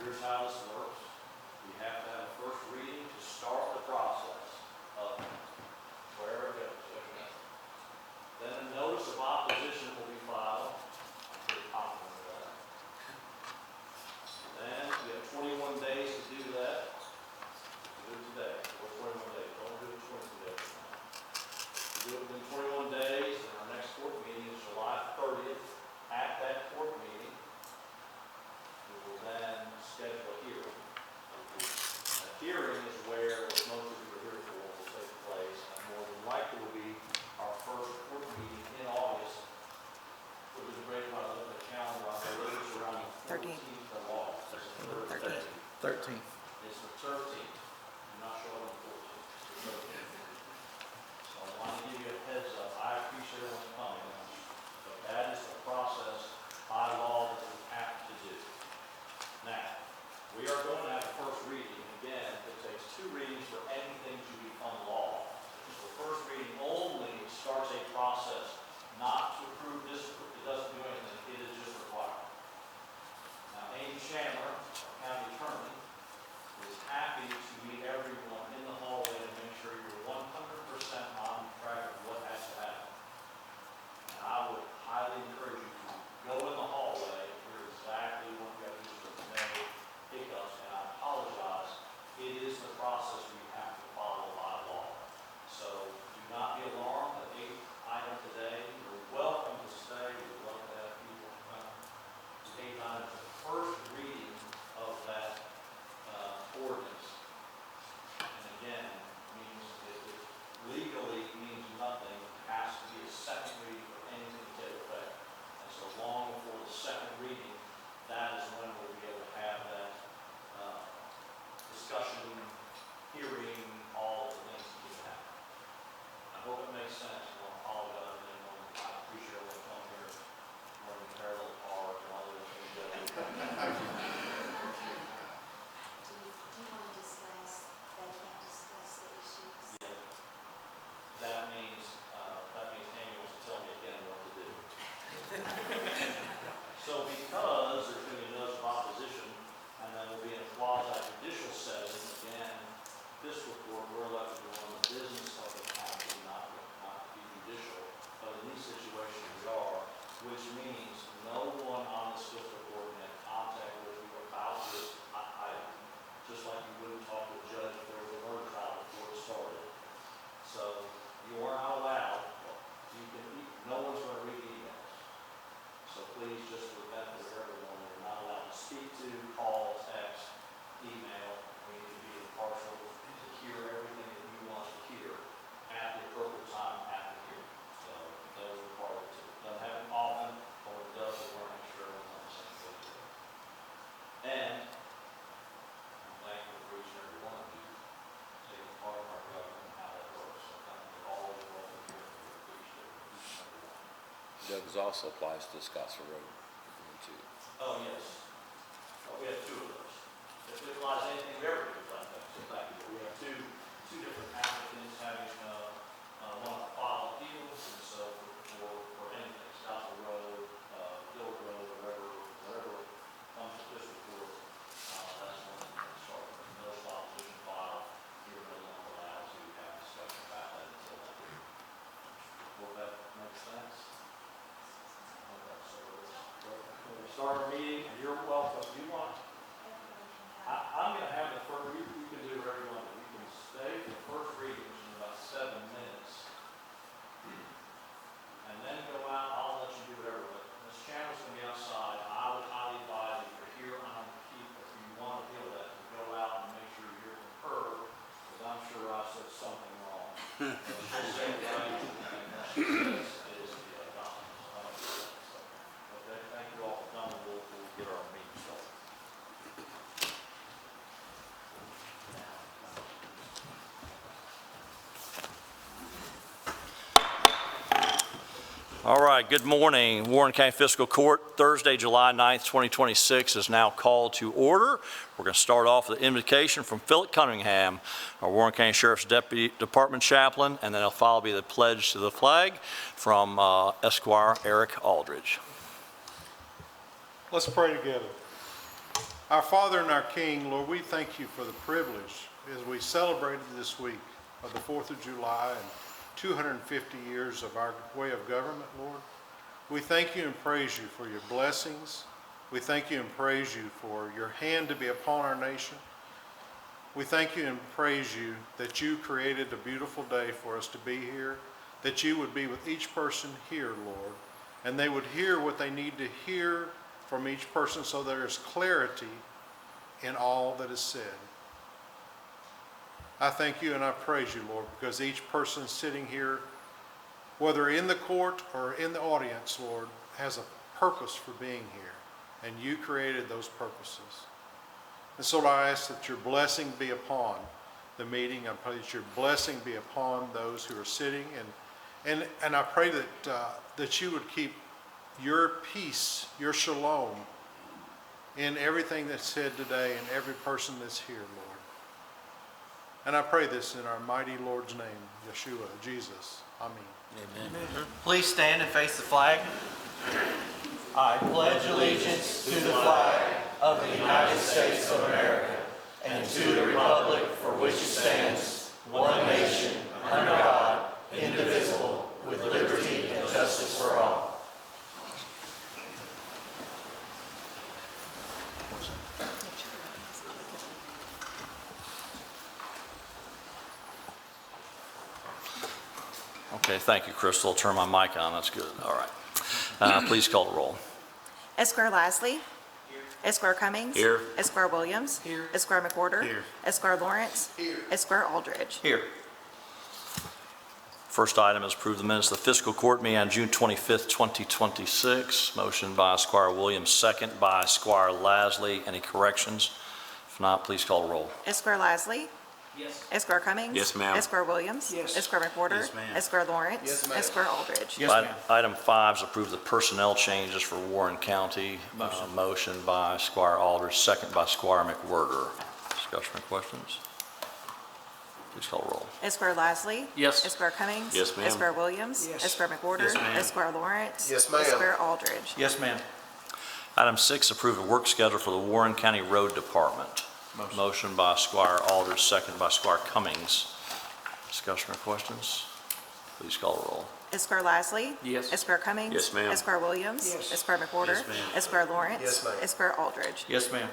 here's how this works. We have to have a first reading to start the process of wherever it goes. Then a notice of opposition will be filed. I'm pretty confident of that. Then we have 21 days to do that. Do it today, or 21 days. Don't do it 22 days from now. Do it within 21 days, and our next court meeting is July 30th. At that court meeting, we will then schedule a hearing. A hearing is where what most of you are here for will take place, and more than likely will be our first court meeting in August, which is a great part of the calendar. I believe it's around the 14th of August. 13th. It's the 13th. I'm not sure on the 14th. It's the 13th. So I want to give you a heads up. I appreciate everyone's coming, but that is the process by law that we have to do. Now, we are going to have a first reading. Again, it takes 2 readings for anything to become law. So the first reading only starts a process, not to approve, disapprove. It doesn't do anything. It is just required. Now, Amy Chandler, our county attorney, is happy to meet everyone in the hallway to make sure you're 100% on track of what has to happen. And I would highly encourage you to go in the hallway, hear exactly what you have to do for today, hiccups, and I apologize. It is the process we have to follow by law. So do not be alarmed. The 8th item today, you're welcome to stay. We'd love to have people come. The 8th item is the first reading of that ordinance. And again, means it legally means nothing. It has to be a second reading for anything to take effect. And so long before the second reading, that is when we'll be able to have that discussion, hearing, all of the things that need to happen. I hope it makes sense. I'll apologize to anyone. I appreciate everyone coming here, running parallel park and all those things. Do you want to discuss, they can't discuss the issues? Yeah. That means Amy wants to tell me again what to do. So because there's going to be a notice of opposition, and then we'll be in a quasi-judicial setting, again, fiscal court, we're allowed to do on the business of the county, not be judicial, but in these situations we are, which means no one on this fiscal court can contact with you about this item, just like you wouldn't talk to a judge if there was a murder trial before it started. So you are not allowed, no one's going to read emails. So please, just for the benefit of everyone, you're not allowed to speak to, call, text, email. We need to be impartial to hear everything that you want us to hear at the appropriate time at the hearing. So those are part of it too. Doesn't happen often, but when it does, we want to make sure everyone's on the same page. And I'm thankful for each and every one of you taking part of our government and how that works. So thank you all for what we're here for. Appreciate each and every one. Doug's also applies to Scottsville Road too. Oh, yes. We have 2 of those. If it applies to anything, we ever do like that. So thank you. We have two different applicants having one file appeals, and so for anything, Scottsville Road, Hill Road, whatever comes to fiscal court, that's when we can start. No opposition file, you're no longer allowed to have discussion about that until that period. Hope that makes sense. We'll start our meeting, and you're welcome. If you want, I'm going to have the first, you can do whatever you want. You can stay for the first reading, which is about 7 minutes, and then go out. I'll let you do whatever. But Ms. Chandler's going to be outside. I would highly advise if you're here on keep, if you want to deal with that, to go out and make sure you hear from her, because I'm sure I said something wrong. She'll say it right, and what she says is the document. Okay, thank you all for coming. We'll get our meeting started. All right, good morning. Warren County Fiscal Court, Thursday, July 9th, 2026 is now called to order. We're going to start off with an invocation from Philip Cunningham, our Warren County Sheriff's Deputy Department Chaplain, and then it'll follow be the pledge to the flag from Esquire Eric Aldridge. Let's pray together. Our Father and our King, Lord, we thank you for the privilege as we celebrated this week of the 4th of July and 250 years of our way of government, Lord. We thank you and praise you for your blessings. We thank you and praise you for your hand to be upon our nation. We thank you and praise you that you created a beautiful day for us to be here, that you would be with each person here, Lord, and they would hear what they need to hear from each person so there is clarity in all that is said. I thank you and I praise you, Lord, because each person sitting here, whether in the court or in the audience, Lord, has a purpose for being here, and you created those purposes. And so I ask that your blessing be upon the meeting. I pray that your blessing be upon those who are sitting, and I pray that you would keep your peace, your shalom, in everything that's said today and every person that's here, Lord. And I pray this in our mighty Lord's name, Yeshua, Jesus. Amen. Amen. Please stand and face the flag. I pledge allegiance to the flag of the United States of America and to the republic for which it stands, one nation, under God, indivisible, with liberty and justice for all. Okay, thank you, Crystal. I'll turn my mic on. That's good. All right. Please call the roll. Esquire Lasley. Here. Esquire Cummings. Here. Esquire Williams. Here. Esquire McWhorter. Here. Esquire Lawrence. Here. Esquire Aldridge. Here. First item is approve the minutes of the fiscal court meeting on June 25th, 2026. Motion by Esquire Williams, second by Esquire Lasley. Any corrections? If not, please call the roll. Esquire Lasley. Yes. Esquire Cummings. Yes, ma'am. Esquire Williams. Yes. Esquire McWhorter. Yes, ma'am. Esquire Lawrence. Yes, ma'am. Esquire Aldridge. Yes, ma'am. Item 5 is approve the personnel changes for Warren County. Motion by Esquire Aldridge, second by Esquire McWhorter. Discussion or questions? Please call the roll. Esquire Lasley. Yes. Esquire Cummings. Yes, ma'am. Esquire Williams. Yes. Esquire McWhorter. Yes, ma'am. Esquire Lawrence. Yes, ma'am. Esquire Aldridge. Yes, ma'am. Item 6, approve the work schedule for the Warren County Road Department. Motion by Esquire Aldridge, second by Esquire Cummings. Discussion or questions? Please call the roll. Esquire Lasley. Yes. Esquire Cummings. Yes, ma'am. Esquire Williams. Yes. Esquire McWhorter. Yes, ma'am. Esquire Lawrence. Yes, ma'am. Esquire Aldridge. Yes, ma'am.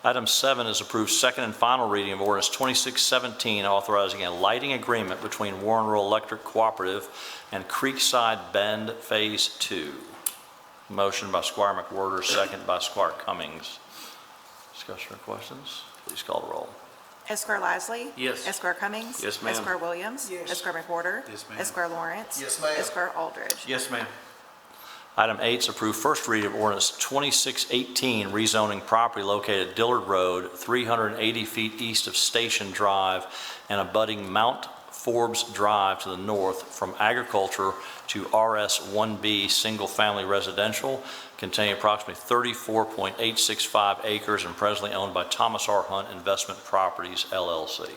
Item 7 is approved second and final reading of ordinance 2617, authorizing a lighting agreement between Warren Rural Electric Cooperative and Creekside Bend Phase 2. Motion by Squire McWhorter, second by Squire Cummings. Discussion or questions? Please call the roll. Esquire Lasley. Yes. Esquire Cummings. Yes, ma'am. Esquire Williams. Yes. Esquire McWhorter. Yes, ma'am. Esquire Lawrence. Yes, ma'am. Esquire Aldridge. Yes, ma'am. Item 8 is approved first reading of ordinance 2618, rezoning property located at Dillard Road, 380 feet east of Station Drive and abutting Mount Forbes Drive to the north from agriculture to RS1B single-family residential, containing approximately 34.865 acres and presently owned by Thomas R. Hunt Investment Properties, LLC.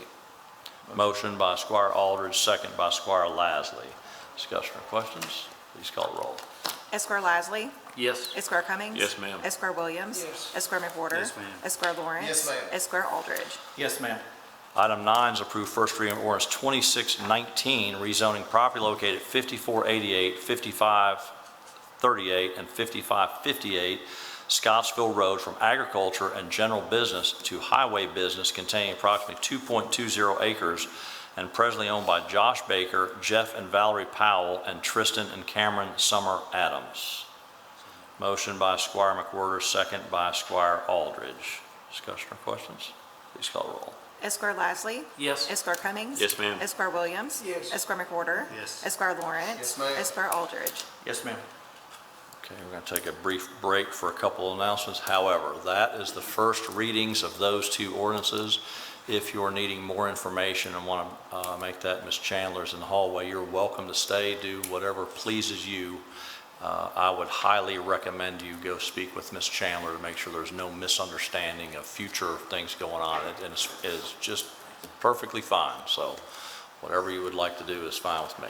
Motion by Squire Aldridge, second by Squire Lasley. Discussion or questions? Please call the roll. Esquire Lasley. Yes. Esquire Cummings. Yes, ma'am. Esquire Williams. Yes. Esquire McWhorter. Yes, ma'am. Esquire Lawrence. Yes, ma'am. Esquire Aldridge. Yes, ma'am. Item 9 is approved first reading of ordinance 2619, rezoning property located at 5488, 5538, and 5558 Scottsville Road from agriculture and general business to highway business, containing approximately 2.20 acres and presently owned by Josh Baker, Jeff and Valerie Powell, and Tristan and Cameron Summer Adams. Motion by Squire McWhorter, second by Squire Aldridge. Discussion or questions? Please call the roll. Esquire Lasley. Yes. Esquire Cummings. Yes, ma'am. Esquire Williams. Yes. Esquire McWhorter. Yes. Esquire Lawrence. Yes, ma'am. Esquire Aldridge. Yes, ma'am. Okay, we're going to take a brief break for a couple of announcements. However, that is the first readings of those two ordinances. If you're needing more information and want to make that, Ms. Chandler's in the hallway, you're welcome to stay, do whatever pleases you. I would highly recommend you go speak with Ms. Chandler to make sure there's no misunderstanding of future things going on. And it's just perfectly fine. So whatever you would like to do is fine with me.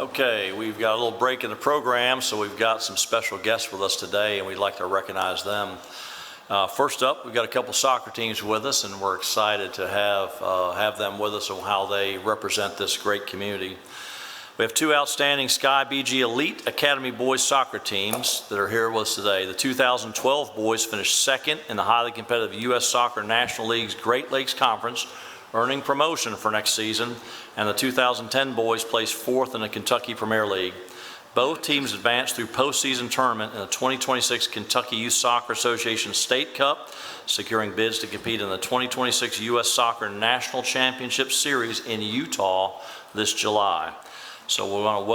Okay, we've got a little break in the program, so we've got some special guests with us today, and we'd like to recognize them. First up, we've got a couple soccer teams with us, and we're excited to have them with us on how they represent this great community. We have two outstanding Sky BG Elite Academy boys soccer teams that are here with us today. The 2012 boys finished second in the highly competitive U.S. Soccer National League's Great Lakes Conference, earning promotion for next season, and the 2010 boys placed fourth in the Kentucky Premier League. Both teams advanced through postseason tournament in the 2026 Kentucky Youth Soccer Association State Cup, securing bids to compete in the 2026 U.S. Soccer National Championship Series in Utah this July. So we want to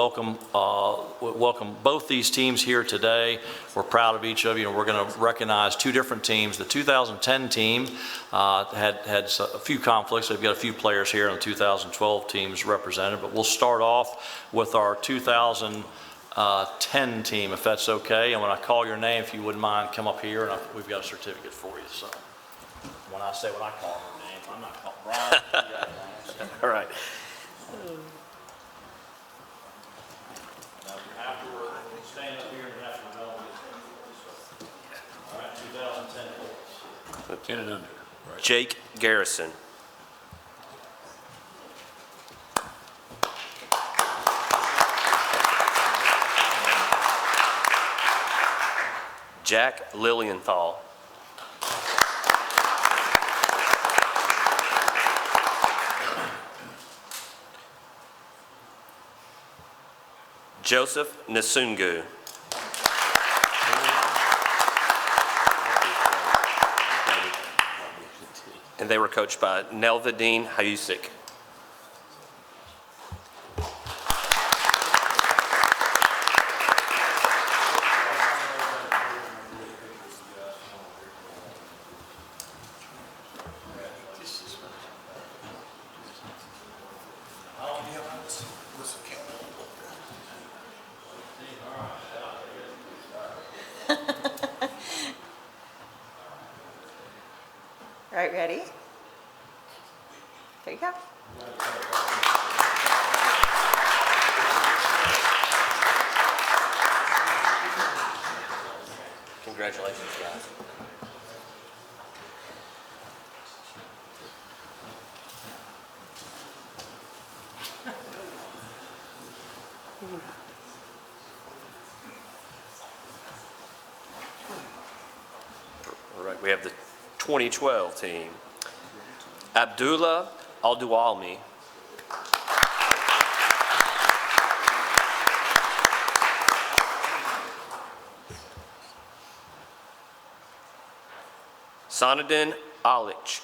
welcome both these teams here today. We're proud of each of you, and we're going to recognize two different teams. The 2010 team had a few conflicts. We've got a few players here on the 2012 teams represented, but we'll start off with our 2010 team, if that's okay. And when I call your name, if you wouldn't mind, come up here, and we've got a certificate for you. So when I call her name, I'm not calling Brian. All right. Afterward, stand up here and have to know. All right, 2010 boys. 10 and under. Right. Jake Garrison. Jack Lilienthal. Joseph Nasungu. And they were coached by Nelvadine Hayusik. All right, ready? There you go. Congratulations, guys. All right, we have the 2012 team. Abdullah Aldualmi. Sanadin Alich.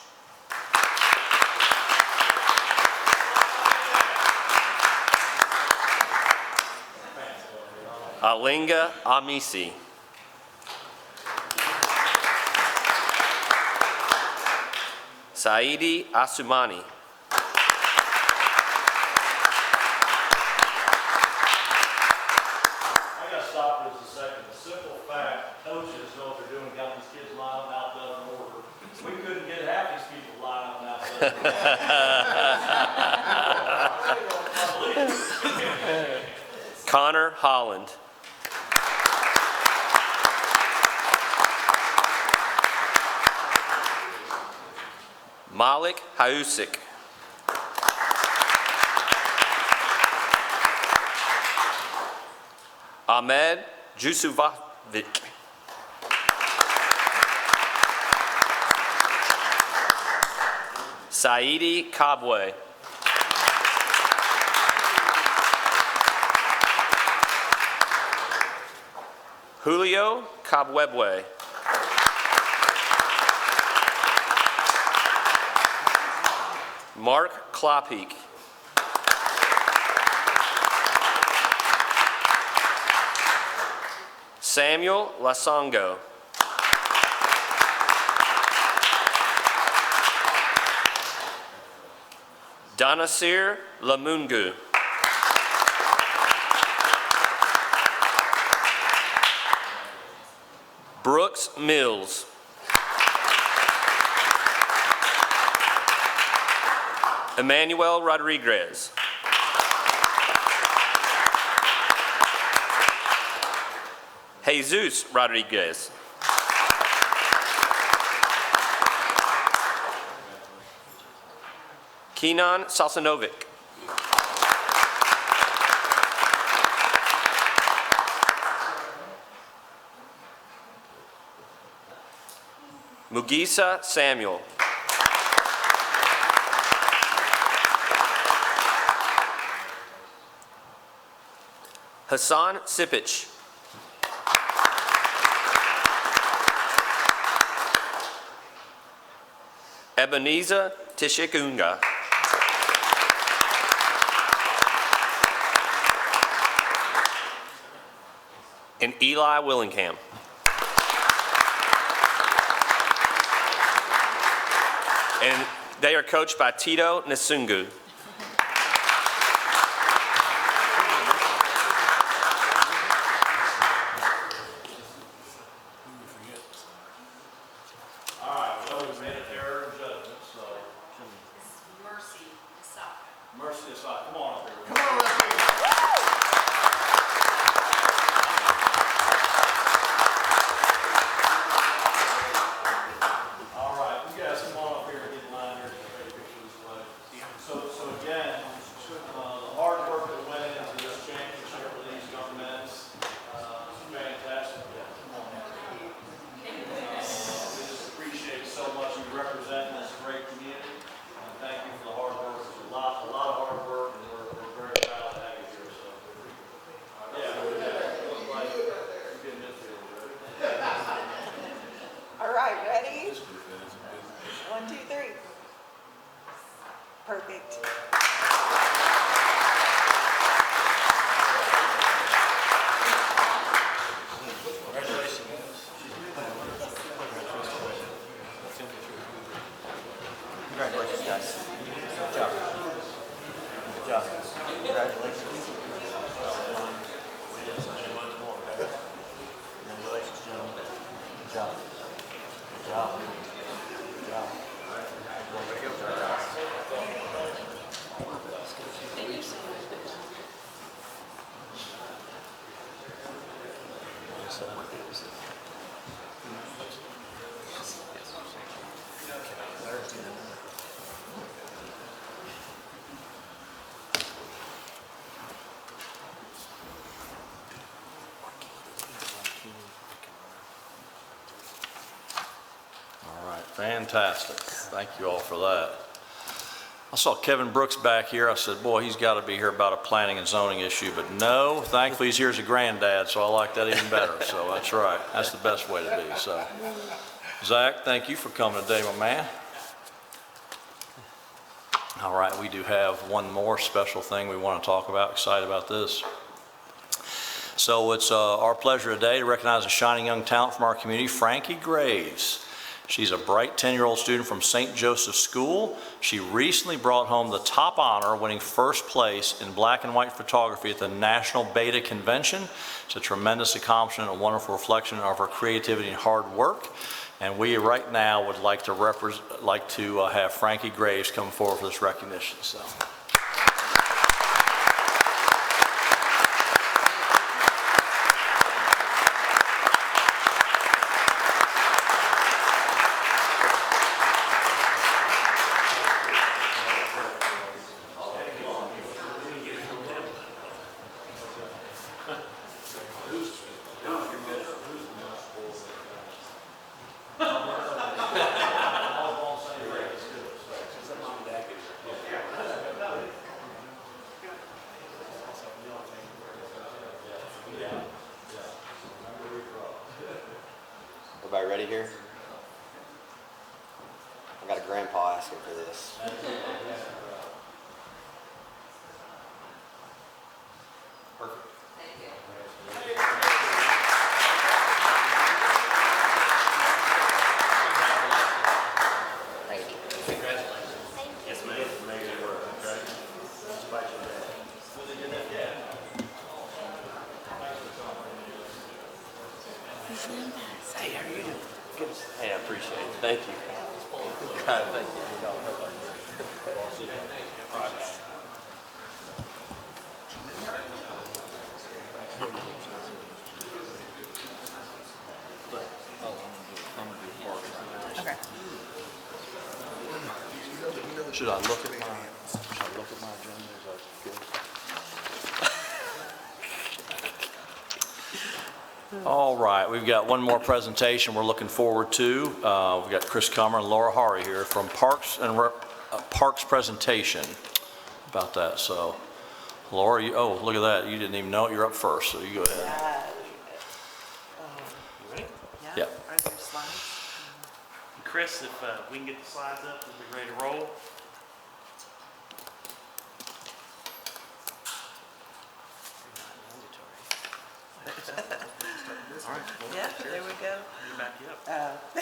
Alinga Amisi. Saidi Asumani. I got to stop for just a second. The simple fact, coaches know what they're doing, got these kids lined up out there in order. We couldn't get half these people lined up out there. Connor Holland. Malik Hayusik. Ahmed Jusuvovic. Saidi Kabwe. Julio Kabwebwe. Mark Kloppeek. Samuel Lasongo. Donasir Lamungu. Brooks Mills. Emmanuel Rodriguez. Jesus Rodriguez. Kenan Sasanovic. Mugisa Samuel. Hassan Sipich. Ebenezer Tishikunga. And Eli Willingham. And they are coached by Tito Nasungu. All right, well, we made an error in judgment, so. Mercy Asaka. Mercy aside, come on up here. All right, you guys come on up here and get in line here, take a picture this way. So again, the hard work that went into this championship for these young men, fantastic. Come on. We just appreciate so much you representing this great community, and thank you for the hard work. It's a lot of hard work, and we're very proud to have you here, so. Yeah, looks like you're getting this field, All right, ready? 1, 2, 3. Perfect. Congratulations, guys. Good job. Good job. Congratulations. Congratulations, gentlemen. Good job. Good job. Good job. All right, fantastic. Thank you all for that. I saw Kevin Brooks back here. I said, boy, he's got to be here about a planning and zoning issue, but no, thankfully he's here as a granddad, so I like that even better. So that's right. That's the best way to be. So, Zach, thank you for coming today, my man. All right, we do have one more special thing we want to talk about. Excited about this. So it's our pleasure today to recognize a shining young talent from our community, Frankie Graves. She's a bright 10-year-old student from St. Joseph's School. She recently brought home the top honor, winning first place in black and white photography at the National Beta Convention. It's a tremendous accomplishment, a wonderful reflection of her creativity and hard work. And we right now would like to have Frankie Graves come forward for this recognition. So. Everybody ready here? I got a grandpa asking for this. Perfect. Thank you. Thank you. Hey, how are you doing? Good. Hey, I appreciate it. Thank you. God, thank you. Okay. Should I look at my agenda? Is that good? All right, we've got one more presentation we're looking forward to. We've got Chris Comer and Laura Hari here from Parks presentation about that. So, Laura, oh, look at that. You didn't even know it. You're up first, so you go ahead. Yeah. Are there slides? Chris, if we can get the slides up, we'll be ready to roll. Yeah, there we go. Back you up.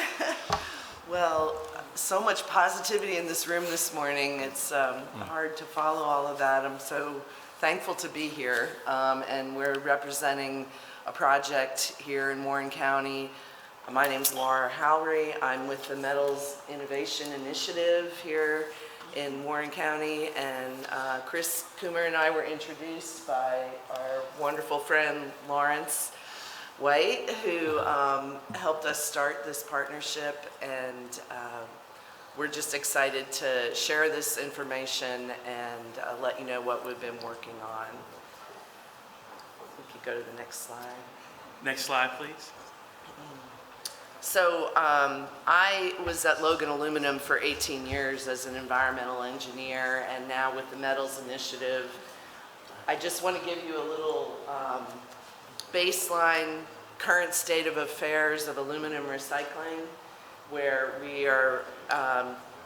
Well, so much positivity in this room this morning. It's hard to follow all of that. I'm so thankful to be here. And we're representing a project here in Warren County. My name's Laura Howry. I'm with the Metals Innovation Initiative here in Warren County. And Chris Coomer and I were introduced by our wonderful friend Lawrence White, who helped us start this partnership, and we're just excited to share this information and let you know what we've been working on. We could go to the next slide. Next slide, please. So I was at Logan Aluminum for 18 years as an environmental engineer, and now with the Metals Initiative. I just want to give you a little baseline current state of affairs of aluminum recycling, where we are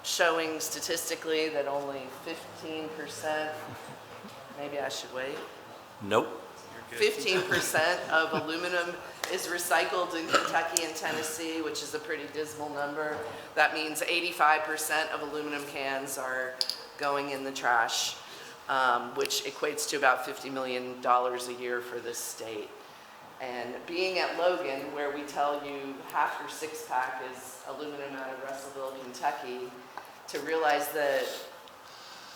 showing statistically that only 15%, maybe I should wait, Nope. 15% of aluminum is recycled in Kentucky and Tennessee, which is a pretty dismal number. That means 85% of aluminum cans are going in the trash, which equates to about $50 million a year for this state. And being at Logan, where we tell you half your six-pack is aluminum out of Russellville, Kentucky, to realize that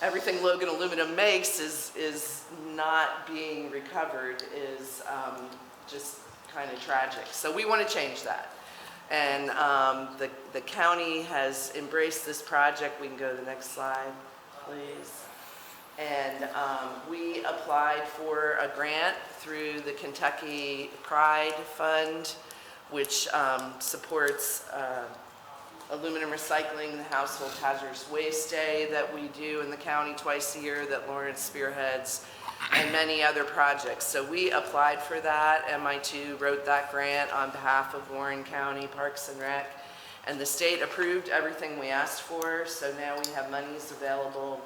everything Logan Aluminum makes is not being recovered is just kind of tragic. So we want to change that. And the county has embraced this project. We can go to the next slide, please. And we applied for a grant through the Kentucky Pride Fund, which supports aluminum recycling, the Household Hazardous Waste Day that we do in the county twice a year that Lawrence spearheads, and many other projects. So we applied for that. MI2 wrote that grant on behalf of Warren County Parks and Rec, and the state approved everything we asked for. So now we have monies available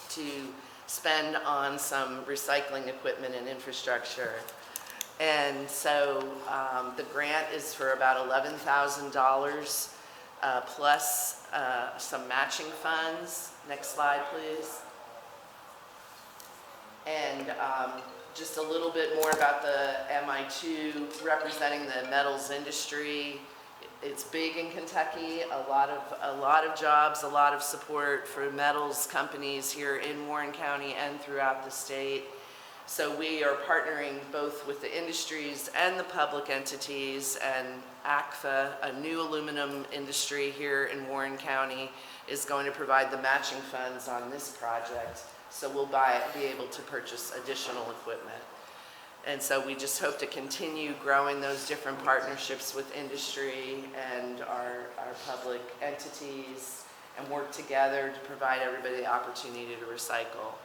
to spend on some recycling equipment and infrastructure. And so the grant is for about $11,000 plus some matching funds. Next slide, please. And just a little bit more about the MI2 representing the metals industry. It's big in Kentucky, a lot of jobs, a lot of support for metals companies here in Warren County and throughout the state. So we are partnering both with the industries and the public entities, and ACFA, a new aluminum industry here in Warren County, is going to provide the matching funds on this project. So we'll be able to purchase additional equipment. And so we just hope to continue growing those different partnerships with industry and our public entities and work together to provide everybody the opportunity to recycle.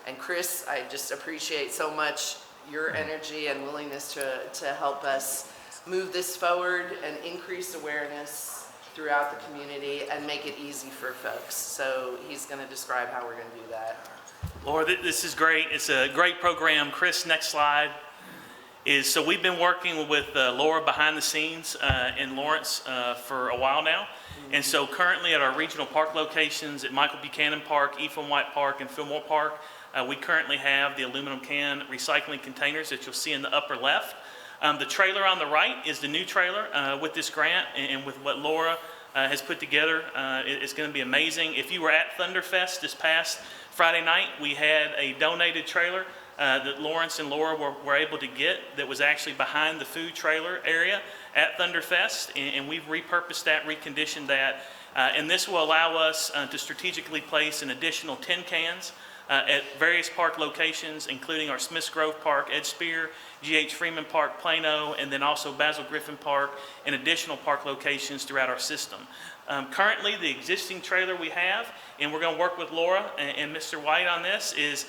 And Chris, I just appreciate so much your energy and willingness to help us move this forward and increase awareness throughout the community and make it easy for folks. So he's going to describe how we're going to do that. Laura, this is great. It's a great program. Chris, next slide. So we've been working with Laura behind the scenes in Lawrence for a while now. And so currently at our regional park locations at Michael Buchanan Park, Ephraim White Park, and Fillmore Park, we currently have the aluminum can recycling containers that you'll see in the upper left. The trailer on the right is the new trailer with this grant and with what Laura has put together. It's going to be amazing. If you were at Thunderfest this past Friday night, we had a donated trailer that Lawrence and Laura were able to get that was actually behind the food trailer area at Thunderfest, and we've repurposed that, reconditioned that, and this will allow us to strategically place an additional 10 cans at various park locations, including our Smiths Grove Park, Ed Spear, G.H. Freeman Park, Plano, and then also Basil Griffin Park and additional park locations throughout our system. Currently, the existing trailer we have, and we're going to work with Laura and Mr. White on this, is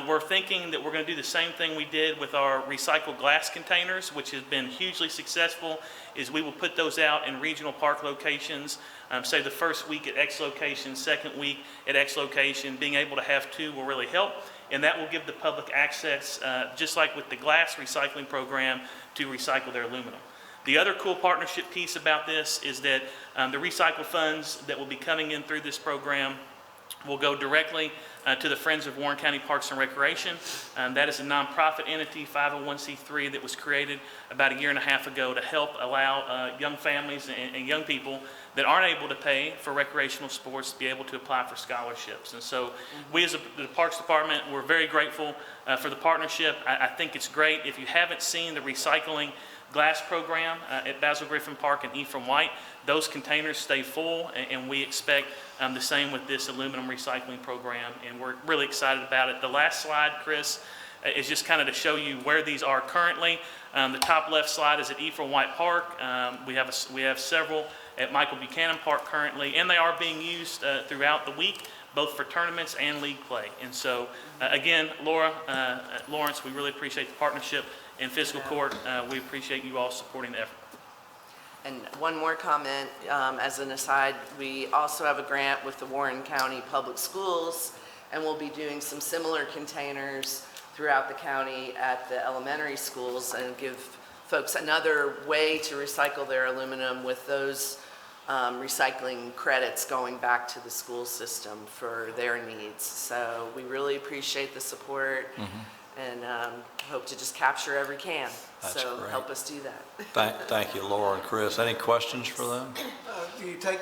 we're thinking that we're going to do the same thing we did with our recycled glass containers, which has been hugely successful, is we will put those out in regional park locations, say the first week at X location, second week at X location. Being able to have two will really help, and that will give the public access, just like with the glass recycling program, to recycle their aluminum. The other cool partnership piece about this is that the recycle funds that will be coming in through this program will go directly to the Friends of Warren County Parks and Recreation. That is a nonprofit entity, 501c3, that was created about 1.5 years ago to help allow young families and young people that aren't able to pay for recreational sports to be able to apply for scholarships. And so we as the Parks Department, we're very grateful for the partnership. I think it's great. If you haven't seen the recycling glass program at Basil Griffin Park and Ephraim White, those containers stay full, and we expect the same with this aluminum recycling program, and we're really excited about it. The last slide, Chris, is just kind of to show you where these are currently. The top left slide is at Ephraim White Park. We have several at Michael Buchanan Park currently, and they are being used throughout the week, both for tournaments and league play. And so, again, Laura, Lawrence, we really appreciate the partnership. And Fiscal Court, we appreciate you all supporting the effort. And one more comment, as an aside, we also have a grant with the Warren County Public Schools, and we'll be doing some similar containers throughout the county at the elementary schools and give folks another way to recycle their aluminum with those recycling credits going back to the school system for their needs. So we really appreciate the support. And hope to just capture every can. That's so great. help us do that. Thank you, Laura and Chris. Any questions for them? Do you take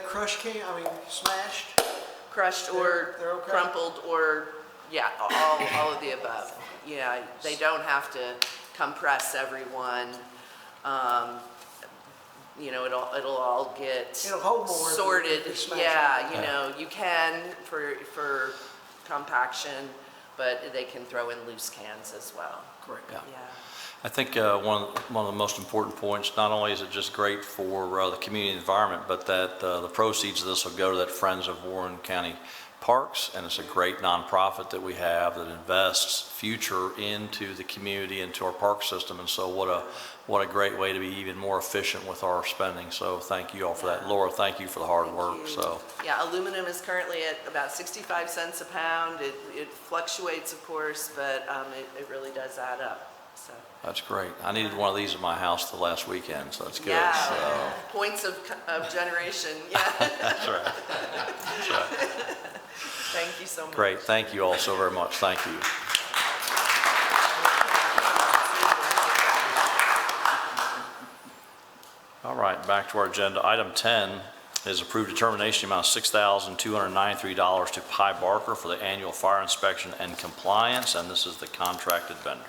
smashed? Crushed or They're okay? crumpled or, yeah, all of the above. Yeah, they don't have to compress everyone. You know, it'll all get It'll hold more sorted. if you smash Yeah, it. you know, you can for compaction, but they can throw in loose cans as well. Correct. Yeah. Yeah. I think one of the most important points, not only is it just great for the community environment, but that the proceeds of this will go to that Friends of Warren County Parks, and it's a great nonprofit that we have that invests future into the community, into our park system, and so what a great way to be even more efficient with our spending. So thank you all for that. Laura, thank you for the hard work. you. So Yeah, aluminum is currently at about 65 cents a pound. It fluctuates, of course, but it really does add up. So. that's great. I needed one of these at my house the last weekend, so that's good. Yeah, So, points of generation. Yeah. that's right. That's right. Thank you so much. Great. Thank you all so very much. Thank you. All right, back to our agenda. Item 10 is approved determination amount of $6,293 to Pi Barker for the annual fire inspection and compliance, and this is the contracted vendor.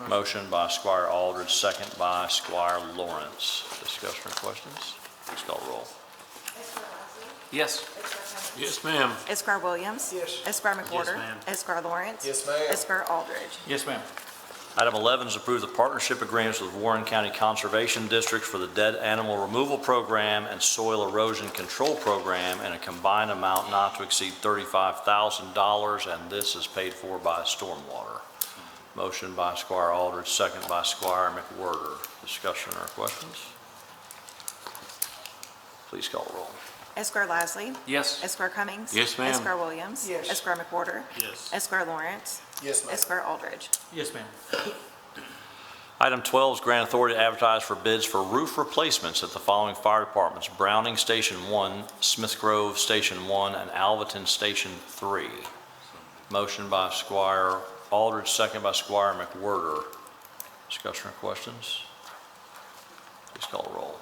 Motion by Squire Aldridge, second by Squire Lawrence. Discussion or questions? Please call roll. Esquire Leslie? Yes. Esquire Cummings? Yes, ma'am. Esquire Williams? Yes. Esquire McWhorter? ma'am. Esquire Lawrence? Yes, ma'am. Esquire Aldridge? Yes, ma'am. Item 11 is approve the partnership agreements with Warren County Conservation District for the Dead Animal Removal Program and Soil Erosion Control Program in a combined amount not to exceed $35,000, and this is paid for by Stormwater. Motion by Squire Aldridge, second by Squire McWhorter. Discussion or questions? Please call the roll. Esquire Leslie? Yes. Esquire Cummings? Yes, ma'am. Esquire Williams? Yes. Esquire McWhorter? Yes. Esquire Lawrence? Yes, ma'am. Esquire Aldridge? Yes, ma'am. Item 12 is grant authority to advertise for bids for roof replacements at the following fire departments: Browning Station 1, Smith Grove Station 1, and Alvaton Station 3. Motion by Squire Aldridge, second by Squire McWhorter. Discussion or questions? Please call the roll.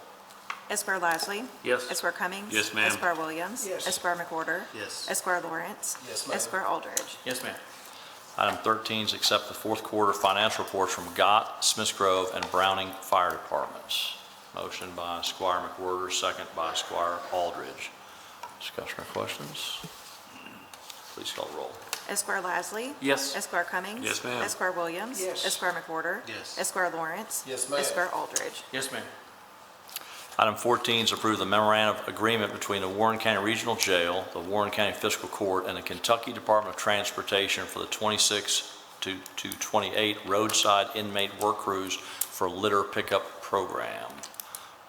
Esquire Lasley. Yes. Esquire Cummings. Yes, ma'am. Esquire Williams. Yes. Esquire McWhorter. Yes. Esquire Lawrence. Yes, ma'am. Esquire Aldridge. Yes, ma'am. Item 13 is accept the fourth quarter financial reports from Gott, Smiths Grove, and Browning Fire Departments. Motion by Squire McWhorter, second by Squire Aldridge. Discussion or questions? Please call the roll. Esquire Lasley. Yes. Esquire Cummings. Yes, ma'am. Esquire Williams. Yes. Esquire McWhorter. Yes. Esquire Lawrence. Yes, ma'am. Esquire Aldridge. Yes, ma'am. Item 14 is approve the memorandum of agreement between the Warren County Regional Jail, the Warren County Fiscal Court, and the Kentucky Department of Transportation for the 26 to 28 roadside inmate work crews for litter pickup program.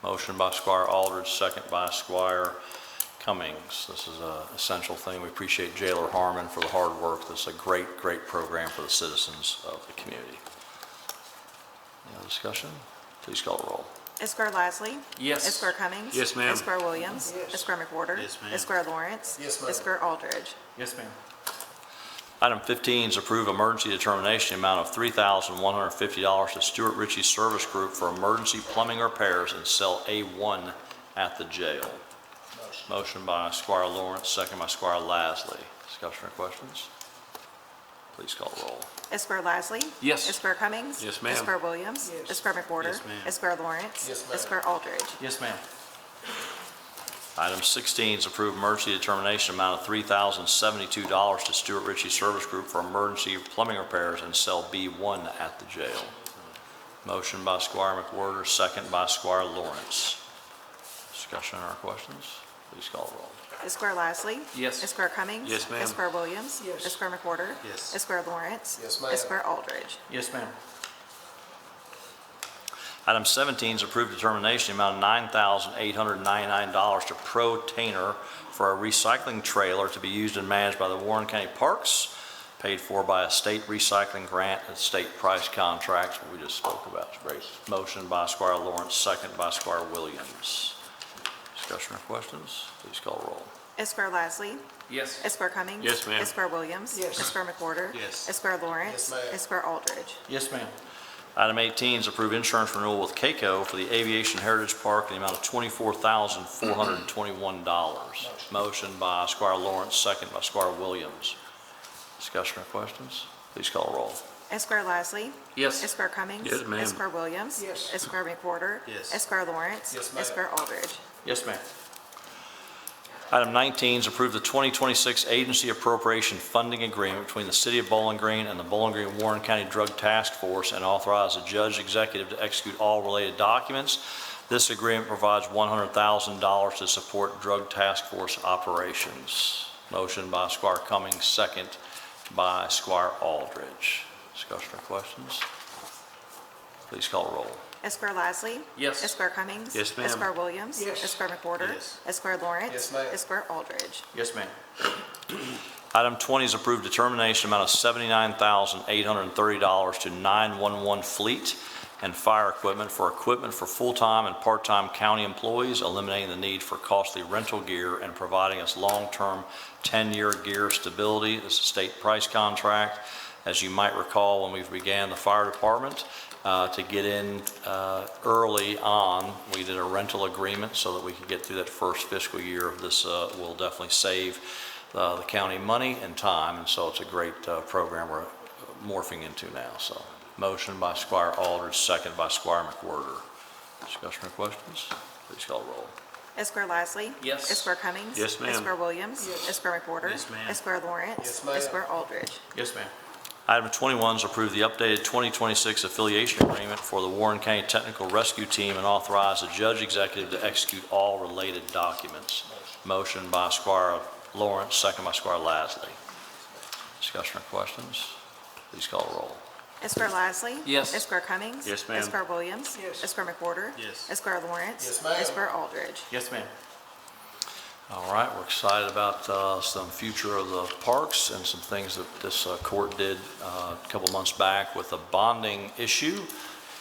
Motion by Squire Aldridge, second by Squire Cummings. This is an essential thing. We appreciate Jailer Harmon for the hard work. This is a great, great program for the citizens of the community. Any other discussion? Please call the roll. Esquire Lasley. Yes. Esquire Cummings. Yes, ma'am. Esquire Williams. Yes. Esquire McWhorter. Yes, ma'am. Esquire Lawrence. Yes, ma'am. Esquire Aldridge. Yes, ma'am. Item 15 is approve emergency determination amount of $3,150 to Stuart Ritchie Service Group for emergency plumbing repairs in cell A1 at the jail. Motion by Squire Lawrence, second by Squire Lasley. Discussion or questions? Please call the roll. Esquire Lasley. Yes. Esquire Cummings. Yes, ma'am. Esquire Williams. Yes. Esquire McWhorter. Yes, ma'am. Esquire Lawrence. Yes, ma'am. Esquire Aldridge. Yes, ma'am. Item 16 is approve emergency determination amount of $3,072 to Stuart Ritchie Service Group for emergency plumbing repairs in cell B1 at the jail. Motion by Squire McWhorter, second by Squire Lawrence. Discussion or questions? Please call the roll. Esquire Lasley. Yes. Esquire Cummings. Yes, ma'am. Esquire Williams. Yes. Esquire McWhorter. Yes. Esquire Lawrence. Yes, ma'am. Esquire Aldridge. Yes, ma'am. Item 17 is approved determination amount of $9,899 to Pro Tainer for a recycling trailer to be used and managed by the Warren County Parks, paid for by a state recycling grant and state price contracts, what we just spoke about. It's great. Motion by Squire Lawrence, second by Squire Williams. Discussion or questions? Please call roll. Esquire Lasley. Yes. Esquire Cummings. Yes, ma'am. Esquire Williams. Yes. Esquire McWhorter. Yes. Esquire Lawrence. Yes, ma'am. Esquire Aldridge. Yes, ma'am. Item 18 is approve insurance renewal with CAECO for the Aviation Heritage Park in the amount of $24,421. Motion by Squire Lawrence, second by Squire Williams. Discussion or questions? Please call roll. Esquire Lasley. Yes. Esquire Cummings. Yes, ma'am. Esquire Williams. Yes. Esquire McWhorter. Yes. Esquire Lawrence. Yes, ma'am. Esquire Aldridge. Yes, ma'am. Item 19 is approve the 2026 agency appropriation funding agreement between the City of Bowling Green and the Bowling Green Warren County Drug Task Force and authorize the judge executive to execute all related documents. This agreement provides $100,000 to support drug task force operations. Motion by Squire Cummings, second by Squire Aldridge. Discussion or questions? Please call roll. Esquire Lasley. Yes. Esquire Cummings. Yes, ma'am. Esquire Williams. Yes. Esquire McWhorter. Yes. Esquire Lawrence. Yes, ma'am. Esquire Aldridge. Yes, ma'am. Item 20 is approved determination amount of $79,830 to 911 Fleet and Fire Equipment for full-time and part-time county employees, eliminating the need for costly rental gear and providing us long-term 10-year gear stability. This is a state price contract. As you might recall, when we began the fire department, to get in early on, we did a rental agreement so that we could get through that first fiscal year. This will definitely save the county money and time, and so it's a great program we're morphing into now. So, motion by Squire Aldridge, second by Squire McWhorter. Discussion or questions? Please call roll. Esquire Lasley. Yes. Esquire Cummings. Yes, ma'am. Esquire Williams. Yes. Esquire McWhorter. Yes, ma'am. Esquire Lawrence. Yes, ma'am. Esquire Aldridge. Yes, ma'am. Item 21 is approve the updated 2026 affiliation agreement for the Warren County Technical Rescue Team and authorize the judge executive to execute all related documents. Motion by Squire Lawrence, second by Squire Lasley. Discussion or questions? Please call the roll. Esquire Lasley. Yes. Esquire Cummings. Yes, ma'am. Esquire Williams. Yes. Esquire McWhorter. Yes. Esquire Lawrence. Yes, ma'am. Esquire Aldridge. Yes, ma'am. All right, we're excited about some future of the parks and some things that this court did a couple months back with a bonding issue.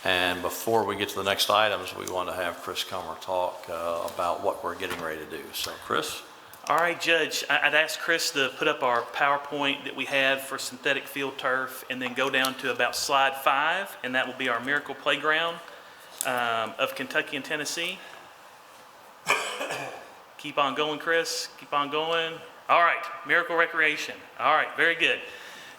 And before we get to the next items, we want to have Chris Comer talk about what we're getting ready to do. So, Chris? All right, Judge, I'd ask Chris to put up our PowerPoint that we had for synthetic field turf and then go down to about slide 5, and that will be our Miracle Playground of Kentucky and Tennessee. Keep on going, Chris. Keep on going. All right, Miracle Recreation. All right, very good.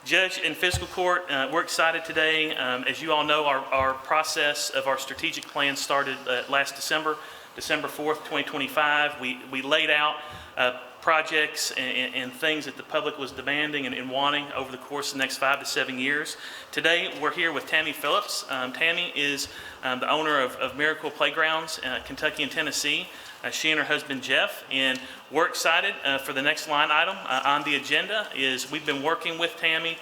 Judge and Fiscal Court, we're excited today. As you all know, our process of our strategic plan started last December 4th, 2025. We laid out projects and things that the public was demanding and wanting over the course of the next 5 to 7 years. Today, we're here with Tammy Phillips. Tammy is the owner of Miracle Playgrounds, Kentucky and Tennessee. She and her husband Jeff, and we're excited for the next line item on the agenda. Is we've been working with Tammy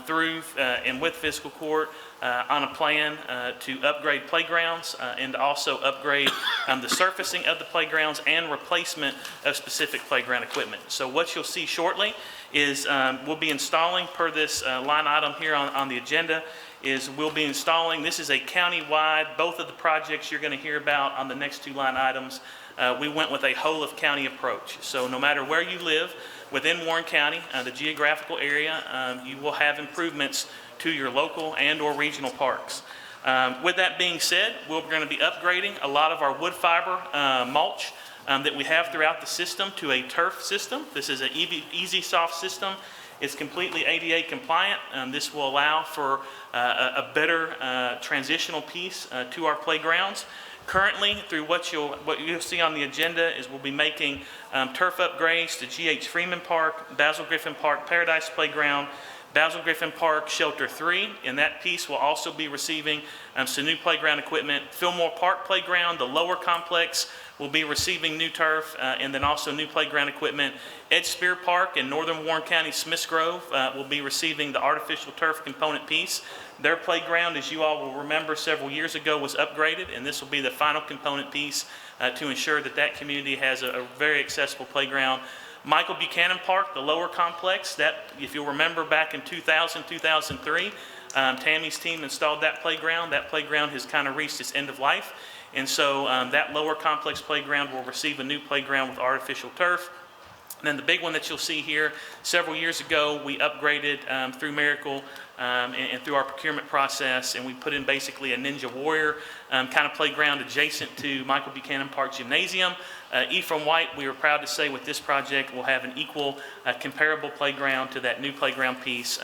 through and with Fiscal Court on a plan to upgrade playgrounds and to also upgrade the surfacing of the playgrounds and replacement of specific playground equipment. So what you'll see shortly is we'll be installing, per this line item here on the agenda, is we'll be installing, this is a county-wide, both of the projects you're going to hear about on the next 2 line items, we went with a whole-of-county approach. So no matter where you live within Warren County, the geographical area, you will have improvements to your local and or regional parks. With that being said, we're going to be upgrading a lot of our wood fiber mulch that we have throughout the system to a turf system. This is an Easy Soft system. It's completely ADA compliant. This will allow for a better transitional piece to our playgrounds. Currently, through what you'll see on the agenda is we'll be making turf upgrades to G.H. Freeman Park, Basil Griffin Park Paradise Playground, Basil Griffin Park Shelter 3, and that piece will also be receiving some new playground equipment. Fillmore Park Playground, the lower complex, will be receiving new turf and then also new playground equipment. Ed Spear Park in northern Warren County, Smiths Grove, will be receiving the artificial turf component piece. Their playground, as you all will remember, several years ago was upgraded, and this will be the final component piece to ensure that that community has a very accessible playground. Michael Buchanan Park, the lower complex, that, if you'll remember back in 2000, 2003, Tammy's team installed that playground. That playground has kind of reached its end of life. And so that lower complex playground will receive a new playground with artificial turf. And then the big one that you'll see here, several years ago, we upgraded through Miracle and through our procurement process, and we put in basically a Ninja Warrior kind of playground adjacent to Michael Buchanan Park Gymnasium. Ephraim White, we were proud to say with this project, will have an equal comparable playground to that new playground piece,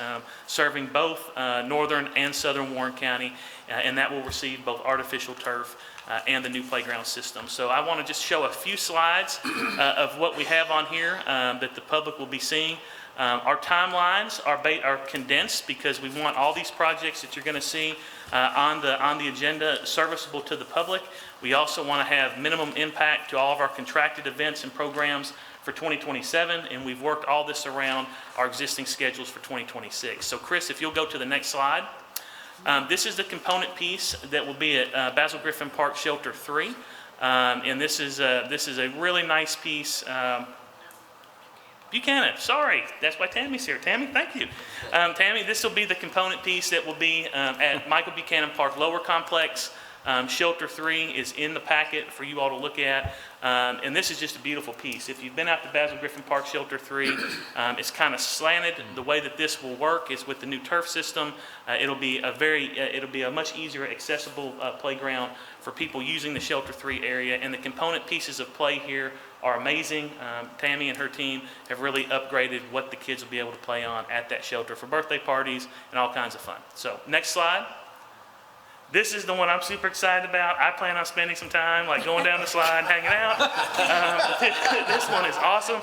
serving both northern and southern Warren County, and that will receive both artificial turf and the new playground system. So I want to just show a few slides of what we have on here that the public will be seeing. Our timelines are condensed because we want all these projects that you're going to see on the agenda serviceable to the public. We also want to have minimum impact to all of our contracted events and programs for 2027, and we've worked all this around our existing schedules for 2026. So Chris, if you'll go to the next slide. This is the component piece that will be at Basil Griffin Park Shelter 3, and this is a really nice piece. Buchanan, sorry, that's why Tammy's here. Tammy, thank you. Tammy, this will be the component piece that will be at Michael Buchanan Park Lower Complex. Shelter 3 is in the packet for you all to look at, and this is just a beautiful piece. If you've been out to Basil Griffin Park Shelter 3, it's kind of slanted. The way that this will work is with the new turf system. It'll be a much easier accessible playground for people using the Shelter 3 area, and the component pieces of play here are amazing. Tammy and her team have really upgraded what the kids will be able to play on at that shelter for birthday parties and all kinds of fun. So next slide. This is the one I'm super excited about. I plan on spending some time like going down the slide and hanging out. This one is awesome.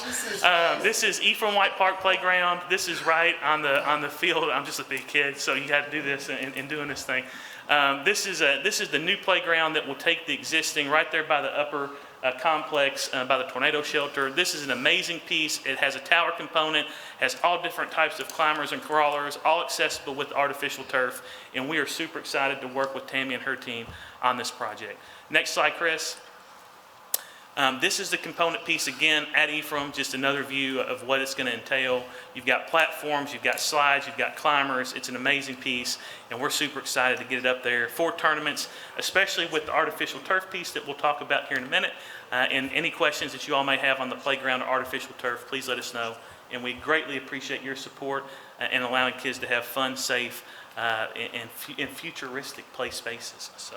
This is Ephraim White Park Playground. This is right on the field. I'm just a big kid, so you got to do this in doing this thing. This is the new playground that will take the existing right there by the upper complex by the tornado shelter. This is an amazing piece. It has a tower component, has all different types of climbers and crawlers, all accessible with artificial turf, and we are super excited to work with Tammy and her team on this project. Next slide, Chris. This is the component piece again at Ephraim, just another view of what it's going to entail. You've got platforms, you've got slides, you've got climbers. It's an amazing piece, and we're super excited to get it up there for tournaments, especially with the artificial turf piece that we'll talk about here in a minute. And any questions that you all may have on the playground or artificial turf, please let us know. And we greatly appreciate your support in allowing kids to have fun, safe, and futuristic play spaces. So.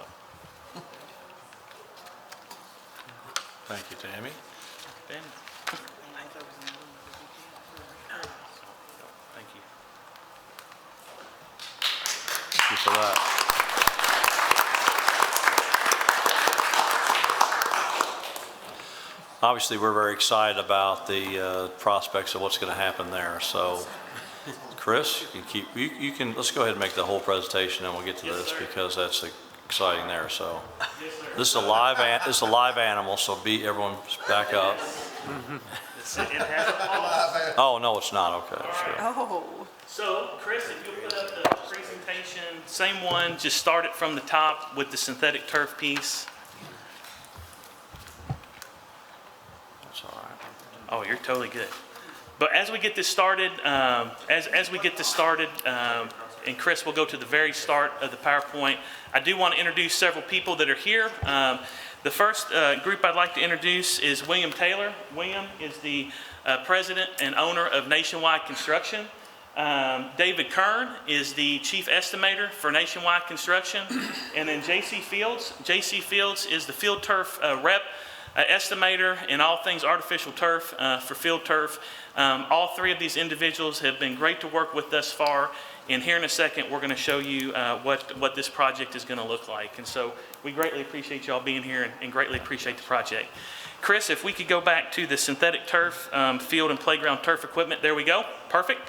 Thank you, Tammy. Ben. Thank you. Thank you for that. Obviously, we're very excited about the prospects of what's going to happen there. So, Chris, you can, let's go ahead and make the whole presentation, and we'll get to this because that's exciting there. So, this is a live animal. So, everyone back up. Oh no, it's not. Okay. Sure. Oh. So, Chris, if you'll put up the presentation, same one, just start it from the top with the synthetic turf piece. That's all right. Oh, you're totally good. But as we get this started, and Chris will go to the very start of the PowerPoint, I do want to introduce several people that are here. The first group I'd like to introduce is William Taylor. William is the president and owner of Nationwide Construction. David Kern is the chief estimator for Nationwide Construction. And then J.C. Fields. J.C. Fields is the field turf rep, estimator in all things artificial turf for field turf. All three of these individuals have been great to work with thus far. And here in a second, we're going to show you what this project is going to look like. And so we greatly appreciate y'all being here and greatly appreciate the project. Chris, if we could go back to the synthetic turf, field and playground turf equipment. There we go. Perfect.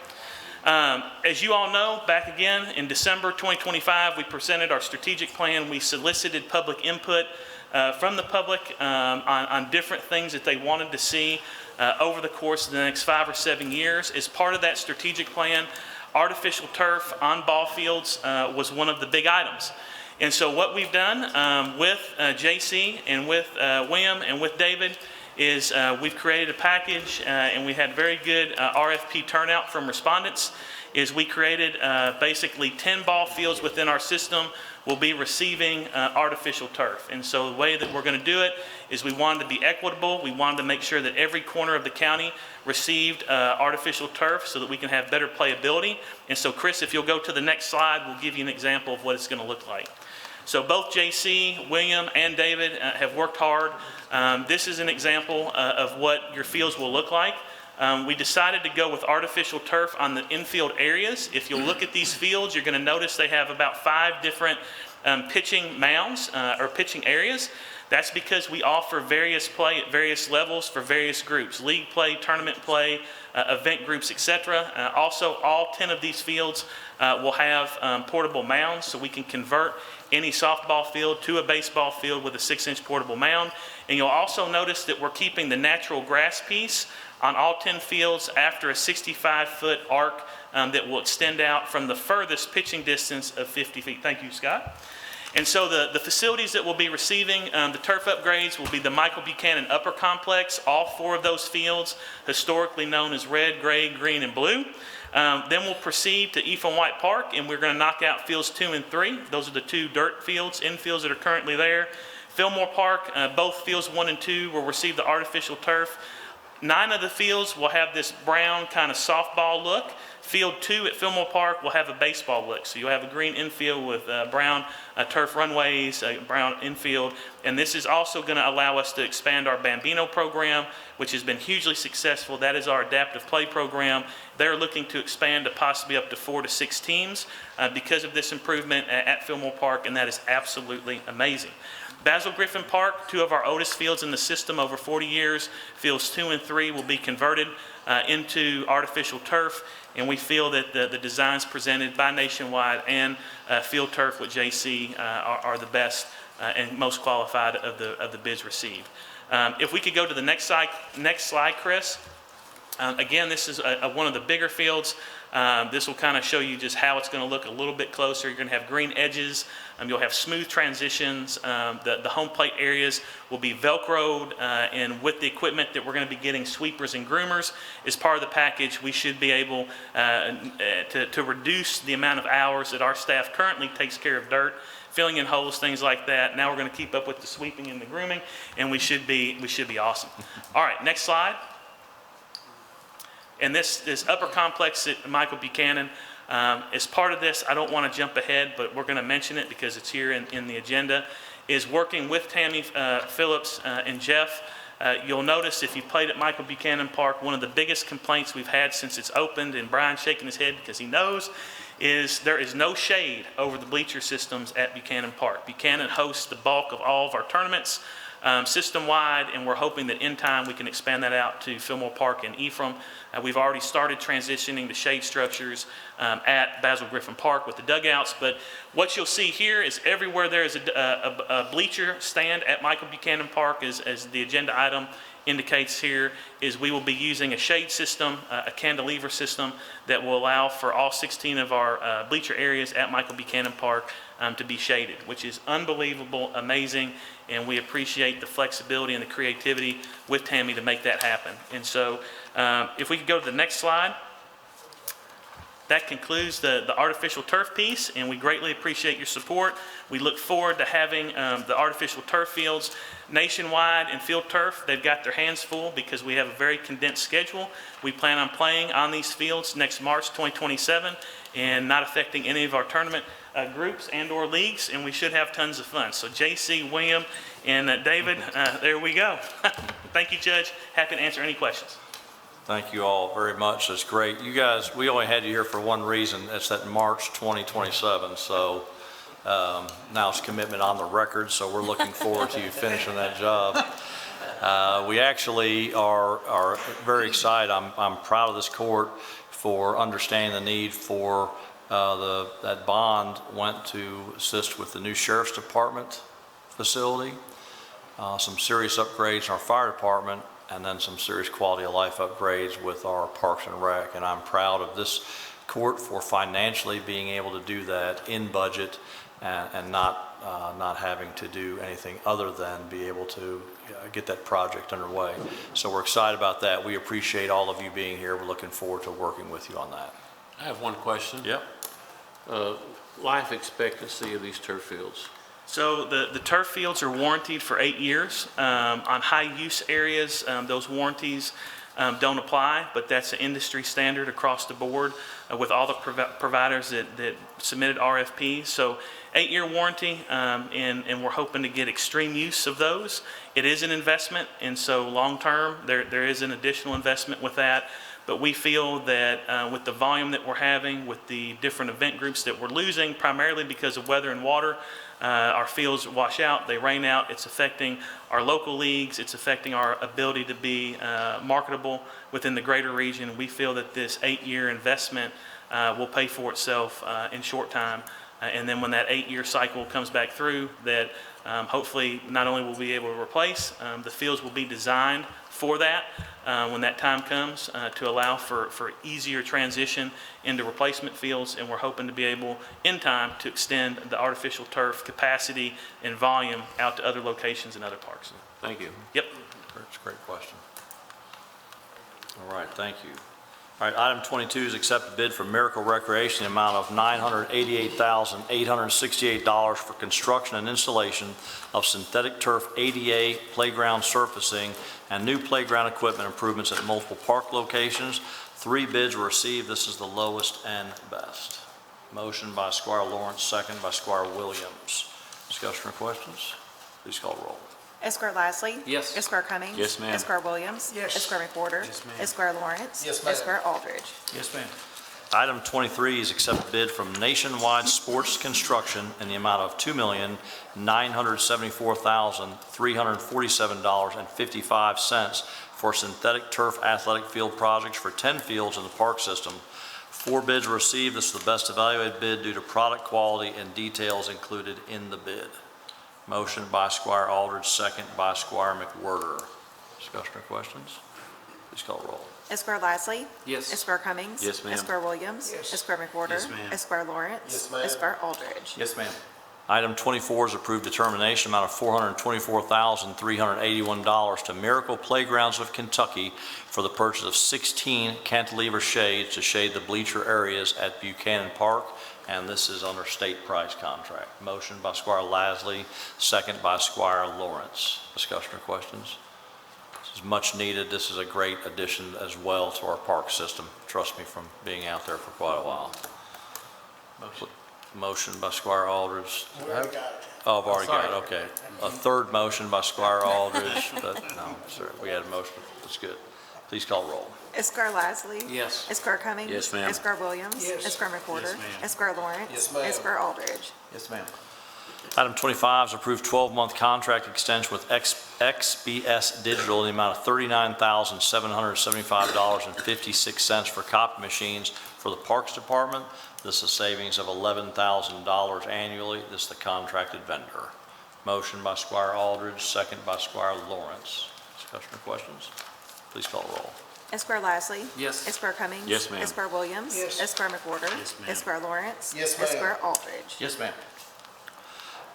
As you all know, back again in December 2025, we presented our strategic plan. We solicited public input from the public on different things that they wanted to see over the course of the next 5 or 7 years. As part of that strategic plan, artificial turf on ball fields was one of the big items. And so what we've done with JC and with William and with David is we've created a package and we had very good RFP turnout from respondents. Is we created basically 10 ball fields within our system will be receiving artificial turf. And so the way that we're going to do it is we wanted to be equitable. We wanted to make sure that every corner of the county received artificial turf so that we can have better playability. And so Chris, if you'll go to the next slide, we'll give you an example of what it's going to look like. So both JC, William, and David have worked hard. This is an example of what your fields will look like. We decided to go with artificial turf on the infield areas. If you'll look at these fields, you're going to notice they have about 5 different pitching mounds or pitching areas. That's because we offer various play at various levels for various groups, league play, tournament play, event groups, etc. Also, all 10 of these fields will have portable mounds, so we can convert any softball field to a baseball field with a 6-inch portable mound. And you'll also notice that we're keeping the natural grass piece on all 10 fields after a 65-foot arc that will extend out from the furthest pitching distance of 50 feet. Thank you, Scott. And so the facilities that will be receiving the turf upgrades will be the Michael Buchanan Upper Complex, all 4 of those fields, historically known as red, gray, green, and blue. Then we'll proceed to Ephraim White Park, and we're going to knock out fields 2 and 3. Those are the 2 dirt fields, infields that are currently there. Fillmore Park, both fields 1 and 2 will receive the artificial turf. 9 of the fields will have this brown kind of softball look. Field 2 at Fillmore Park will have a baseball look. So you'll have a green infield with brown turf runways, brown infield. And this is also going to allow us to expand our Bambino program, which has been hugely successful. That is our adaptive play program. They're looking to expand to possibly up to 4 to 6 teams because of this improvement at Fillmore Park, and that is absolutely amazing. Basil Griffin Park, 2 of our oldest fields in the system, over 40 years. Fields 2 and 3 will be converted into artificial turf, and we feel that the designs presented by Nationwide and Field Turf with JC are the best and most qualified of the bids received. If we could go to the next slide, Chris. Again, this is one of the bigger fields. This will kind of show you just how it's going to look a little bit closer. You're going to have green edges. You'll have smooth transitions. The home plate areas will be Velcroed, and with the equipment that we're going to be getting, sweepers and groomers, as part of the package, we should be able to reduce the amount of hours that our staff currently takes care of dirt, filling in holes, things like that. Now we're going to keep up with the sweeping and the grooming, and we should be awesome. All right, next slide. And this upper complex at Michael Buchanan, as part of this, I don't want to jump ahead, but we're going to mention it because it's here in the agenda, is working with Tammy Phillips and Jeff. You'll notice if you played at Michael Buchanan Park, one of the biggest complaints we've had since it's opened, and Brian's shaking his head because he knows, is there is no shade over the bleacher systems at Buchanan Park. Buchanan hosts the bulk of all of our tournaments system-wide, and we're hoping that in time we can expand that out to Fillmore Park and Ephraim. We've already started transitioning to shade structures at Basil Griffin Park with the dugouts, but what you'll see here is everywhere there is a bleacher stand at Michael Buchanan Park, as the agenda item indicates here, is we will be using a shade system, a cantilever system that will allow for all 16 of our bleacher areas at Michael Buchanan Park to be shaded, which is unbelievable, amazing, and we appreciate the flexibility and the creativity with Tammy to make that happen. And so if we could go to the next slide. That concludes the artificial turf piece, and we greatly appreciate your support. We look forward to having the artificial turf fields nationwide and field turf. They've got their hands full because we have a very condensed schedule. We plan on playing on these fields next March 2027 and not affecting any of our tournament groups and or leagues, and we should have tons of fun. So JC, William, and David, there we go. Thank you, Judge. Happy to answer any questions. Thank you all very much. That's great. You guys, we only had you here for one reason. It's that March 2027. So now it's commitment on the record. So we're looking forward to you finishing that job. We actually are very excited. I'm proud of this court for understanding the need for that bond went to assist with the new Sheriff's Department facility, some serious upgrades in our fire department, and then some serious quality of life upgrades with our Parks and Rec. And I'm proud of this court for financially being able to do that in budget and not having to do anything other than be able to get that project underway. So we're excited about that. We appreciate all of you being here. We're looking forward to working with you on that. I have one question. Yep. Life expectancy of these turf fields. So the turf fields are warranted for 8 years. On high use areas, those warranties don't apply, but that's an industry standard across the board with all the providers that submitted RFPs. So 8-year warranty, and we're hoping to get extreme use of those. It is an investment, and so long term, there is an additional investment with that. But we feel that with the volume that we're having, with the different event groups that we're losing, primarily because of weather and water, our fields wash out, they rain out. It's affecting our local leagues. It's affecting our ability to be marketable within the greater region. We feel that this 8-year investment will pay for itself in short time. And then when that 8-year cycle comes back through, that hopefully not only will we be able to replace, the fields will be designed for that when that time comes to allow for easier transition into replacement fields, and we're hoping to be able in time to extend the artificial turf capacity and volume out to other locations and other parks. Thank you. Yep. That's a great question. All right, thank you. All right, item 22 is accept a bid from Miracle Recreation in the amount of $988,868 for construction and installation of synthetic turf ADA playground surfacing and new playground equipment improvements at multiple park locations. 3 bids were received. This is the lowest and best. Motion by Squire Lawrence, second by Squire Williams. Discussion or questions? Please call roll. Esquire Lasley. Yes. Esquire Cummings. Yes, ma'am. Esquire Williams. Yes. Esquire McWhorter. Yes, ma'am. Esquire Lawrence. Yes, ma'am. Esquire Aldridge. Yes, ma'am. Item 23 is accept a bid from Nationwide Sports Construction in the amount of $2,974,347.55 for synthetic turf athletic field projects for 10 fields in the park system. 4 bids were received. This is the best evaluated bid due to product quality and details included in the bid. Motion by Squire Aldridge, second by Squire McWhorter. Discussion or questions? Please call roll. Esquire Lasley. Yes. Esquire Cummings. Yes, ma'am. Esquire Williams. Yes. Esquire McWhorter. Yes, ma'am. Esquire Lawrence. Yes, ma'am. Esquire Aldridge. Yes, ma'am. Item 24 is approved determination amount of $424,381 to Miracle Playgrounds of Kentucky for the purchase of 16 cantilever shades to shade the bleacher areas at Buchanan Park, and this is under state price contract. Motion by Squire Lasley, second by Squire Lawrence. Discussion or questions? This is much needed. This is a great addition as well to our park system. Trust me from being out there for quite a while. Motion by Squire Aldridge. Oh, I've already got it, okay. A third motion by Squire Aldridge, but no, sir, we had a motion. That's good. Please call roll. Esquire Lasley. Yes. Esquire Cummings. Yes, ma'am. Esquire Williams. Yes. Esquire McWhorter. Yes, ma'am. Esquire Lawrence. Yes, ma'am. Esquire Aldridge. Yes, ma'am. Item 25 is approved 12-month contract extension with XBS Digital in the amount of $39,775.56 for copy machines for the Parks Department. This is a savings of $11,000 annually. This is the contracted vendor. Motion by Squire Aldridge, second by Squire Lawrence. Discussion or questions? Please call the roll. Esquire Lasley. Yes. Esquire Cummings. Yes, ma'am. Esquire Williams. Yes. Esquire McWhorter. Yes, ma'am. Esquire Lawrence. Yes, ma'am. Esquire Aldridge. Yes, ma'am.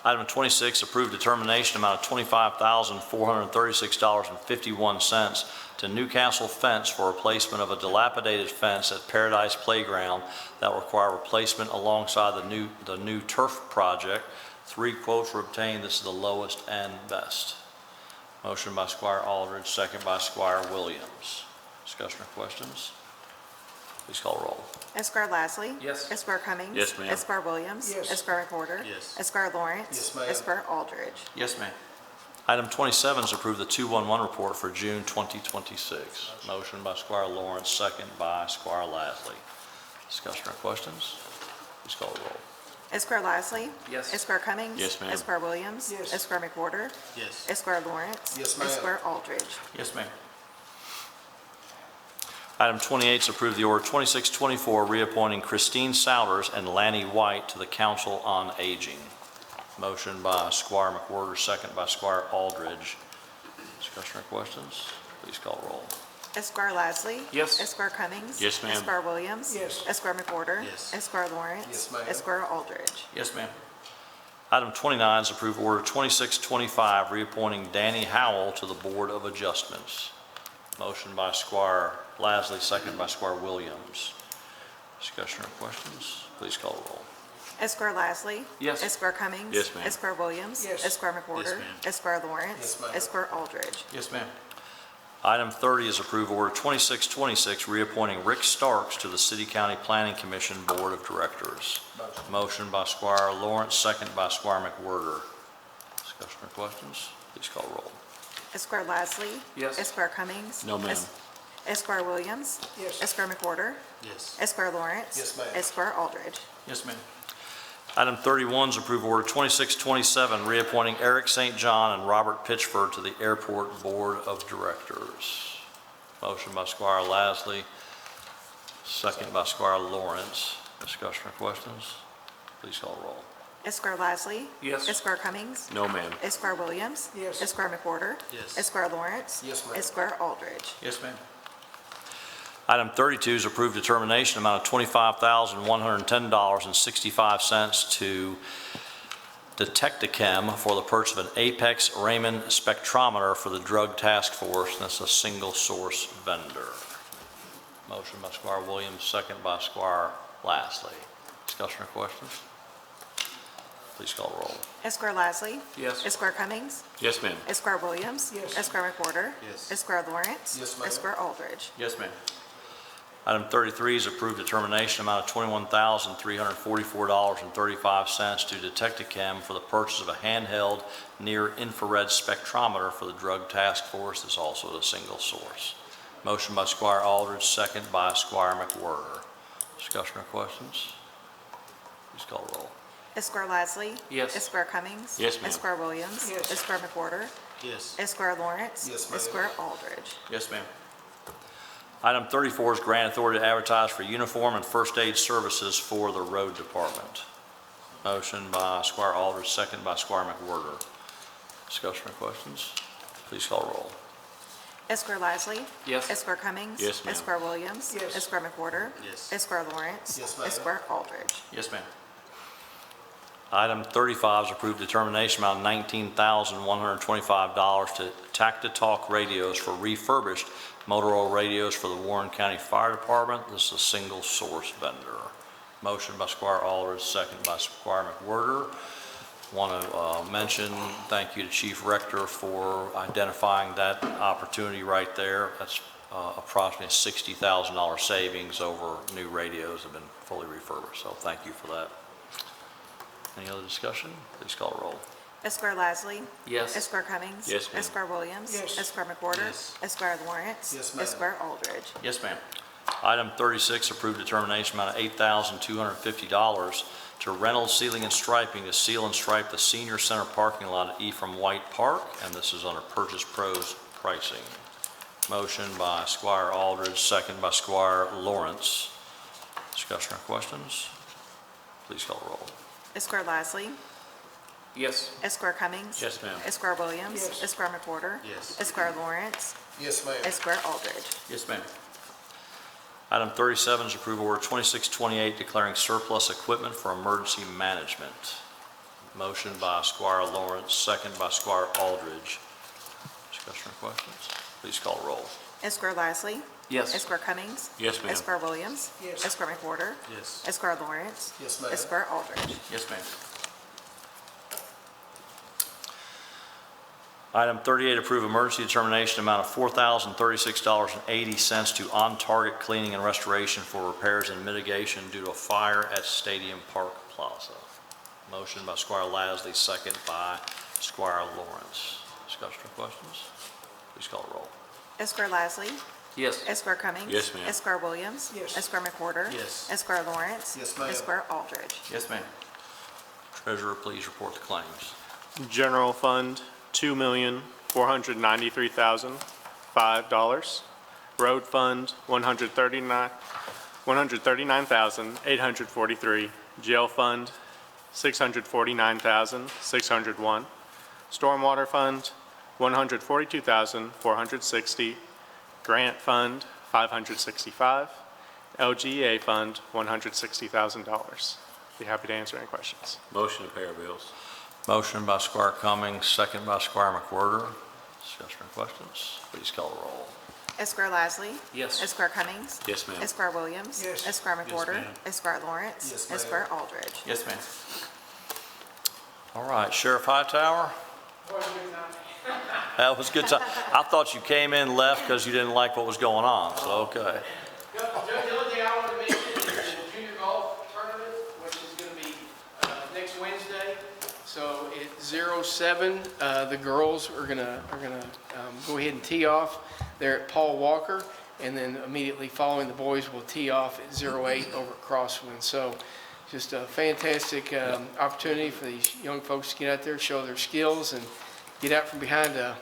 Item 26, approved determination amount of $25,436.51 to Newcastle Fence for replacement of a dilapidated fence at Paradise Playground that will require replacement alongside the new turf project. 3 quotes were obtained. This is the lowest and best. Motion by Squire Aldridge, second by Squire Williams. Discussion or questions? Please call roll. Esquire Lasley. Yes. Esquire Cummings. Yes, ma'am. Esquire Williams. Yes. Esquire McWhorter. Yes. Esquire Lawrence. Yes, ma'am. Esquire Aldridge. Yes, ma'am. Item 27 is approve the 211 report for June 2026. Motion by Squire Lawrence, second by Squire Lasley. Discussion or questions? Please call the roll. Esquire Lasley. Yes. Esquire Cummings. Yes, ma'am. Esquire Williams. Yes. Esquire McWhorter. Yes. Esquire Lawrence. Yes, ma'am. Esquire Aldridge. Yes, ma'am. Item 28 is approve the order 2624 reappointing Christine Souders and Lanny White to the Council on Aging. Motion by Squire McWhorter, second by Squire Aldridge. Discussion or questions? Please call roll. Esquire Lasley. Yes. Esquire Cummings. Yes, ma'am. Esquire Williams. Yes. Esquire McWhorter. Yes. Esquire Lawrence. Yes, ma'am. Esquire Aldridge. Yes, ma'am. Item 29 is approve order 2625 reappointing Danny Howell to the Board of Adjustments. Motion by Squire Lasley, second by Squire Williams. Discussion or questions? Please call the roll. Esquire Lasley. Yes. Esquire Cummings. Yes, ma'am. Esquire Williams. Yes. Esquire McWhorter. Yes, ma'am. Esquire Lawrence. Yes, ma'am. Esquire Aldridge. Yes, ma'am. Item 30 is approve order 2626 reappointing Rick Starks to the City County Planning Commission Board of Directors. Motion by Squire Lawrence, second by Squire McWhorter. Discussion or questions? Please call roll. Esquire Lasley. Yes. Esquire Cummings. No, ma'am. Esquire Williams. Yes. Esquire McWhorter. Yes. Esquire Lawrence. Yes, ma'am. Esquire Aldridge. Yes, ma'am. Item 31 is approve order 2627 reappointing Eric St. John and Robert Pitchford to the Airport Board of Directors. Motion by Squire Lasley, second by Squire Lawrence. Discussion or questions? Please call roll. Esquire Lasley. Yes. Esquire Cummings. No, ma'am. Esquire Williams. Yes. Esquire McWhorter. Yes. Esquire Lawrence. Yes, ma'am. Esquire Aldridge. Yes, ma'am. Item 32 is approved determination amount of $25,110.65 to Detectichem for the purchase of an Apex Raymond spectrometer for the Drug Task Force. And that's a single source vendor. Motion by Squire Williams, second by Squire Lasley. Discussion or questions? Please call roll. Esquire Lasley. Yes. Esquire Cummings. Yes, ma'am. Esquire Williams. Yes. Esquire McWhorter. Yes. Esquire Lawrence. Yes, ma'am. Esquire Aldridge. Yes, ma'am. Item 33 is approved determination amount of $21,344.35 to Detectichem for the purchase of a handheld near-infrared spectrometer for the Drug Task Force. It's also a single source. Motion by Squire Aldridge, second by Squire McWhorter. Discussion or questions? Please call the roll. Esquire Lasley. Yes. Esquire Cummings. Yes, ma'am. Esquire Williams. Yes. Esquire McWhorter. Yes. Esquire Lawrence. Yes, ma'am. Esquire Aldridge. Yes, ma'am. Item 34 is grant authority to advertise for uniform and first aid services for the road department. Motion by Squire Aldridge, second by Squire McWhorter. Discussion or questions? Please call roll. Esquire Lasley. Yes. Esquire Cummings. Yes, ma'am. Esquire Williams. Yes. Esquire McWhorter. Yes. Esquire Lawrence. Yes, ma'am. Esquire Aldridge. Yes, ma'am. Item 35 is approved determination amount of $19,125 to Tacta Talk radios for refurbished Motorola radios for the Warren County Fire Department. This is a single source vendor. Motion by Squire Aldridge, second by Squire McWhorter. Want to mention, thank you to Chief Rector for identifying that opportunity right there. That's approximately $60,000 savings over new radios have been fully refurbished, so thank you for that. Any other discussion? Please call roll. Esquire Lasley. Yes. Esquire Cummings. Yes, ma'am. Esquire Williams. Yes. Esquire McWhorter. Yes. Esquire Lawrence. Yes, ma'am. Esquire Aldridge. Yes, ma'am. Item 36, approved determination amount of $8,250 to Reynolds Sealing and Striping to seal and stripe the senior center parking lot at Ephraim White Park, and this is under Purchase Pros pricing. Motion by Squire Aldridge, second by Squire Lawrence. Discussion or questions? Please call the roll. Esquire Lasley. Yes. Esquire Cummings. Yes, ma'am. Esquire Williams. Yes. Esquire McWhorter. Yes. Esquire Lawrence. Yes, ma'am. Esquire Aldridge. Yes, ma'am. Item 37 is approval order 2628 declaring surplus equipment for emergency management. Motion by Squire Lawrence, second by Squire Aldridge. Discussion or questions? Please call the roll. Esquire Lasley. Yes. Esquire Cummings. Yes, ma'am. Esquire Williams. Yes. Esquire McWhorter. Yes. Esquire Lawrence. Yes, ma'am. Esquire Aldridge. Yes, ma'am. Item 38, approve emergency determination amount of $4,036.80 to On Target Cleaning and Restoration for repairs and mitigation due to a fire at Stadium Park Plaza. Motion by Squire Lasley, second by Squire Lawrence. Discussion or questions? Please call the roll. Esquire Lasley. Yes. Esquire Cummings. Yes, ma'am. Esquire Williams. Yes. Esquire McWhorter. Yes. Esquire Lawrence. Yes, ma'am. Esquire Aldridge. Yes, ma'am. Treasurer, please report the claims. General Fund, $2,493,005. Road Fund, $139,843. Jail Fund, $649,601. Stormwater Fund, $142,460. Grant Fund, $565. LGA Fund, $160,000. Be happy to answer any questions. Motion to pay our bills. Motion by Squire Cummings, second by Squire McWhorter. Discussion or questions? Please call the roll. Esquire Lasley. Yes. Esquire Cummings. Yes, ma'am. Esquire Williams. Yes. Esquire McWhorter. ma'am. Esquire Lawrence. Yes, ma'am. Esquire Aldridge. Yes, ma'am. All right, Sheriff Hightower? That was a good time. I thought you came in, left because you didn't like what was going on, so okay. The only thing I want to mention is the junior golf tournament, which is going to be next Wednesday. So at 07, the girls are gonna go ahead and tee off there at Paul Walker, and then immediately following the boys will tee off at 08 over at Crosswind. So just a fantastic opportunity for these young folks to get out there, show their skills, and get out from behind a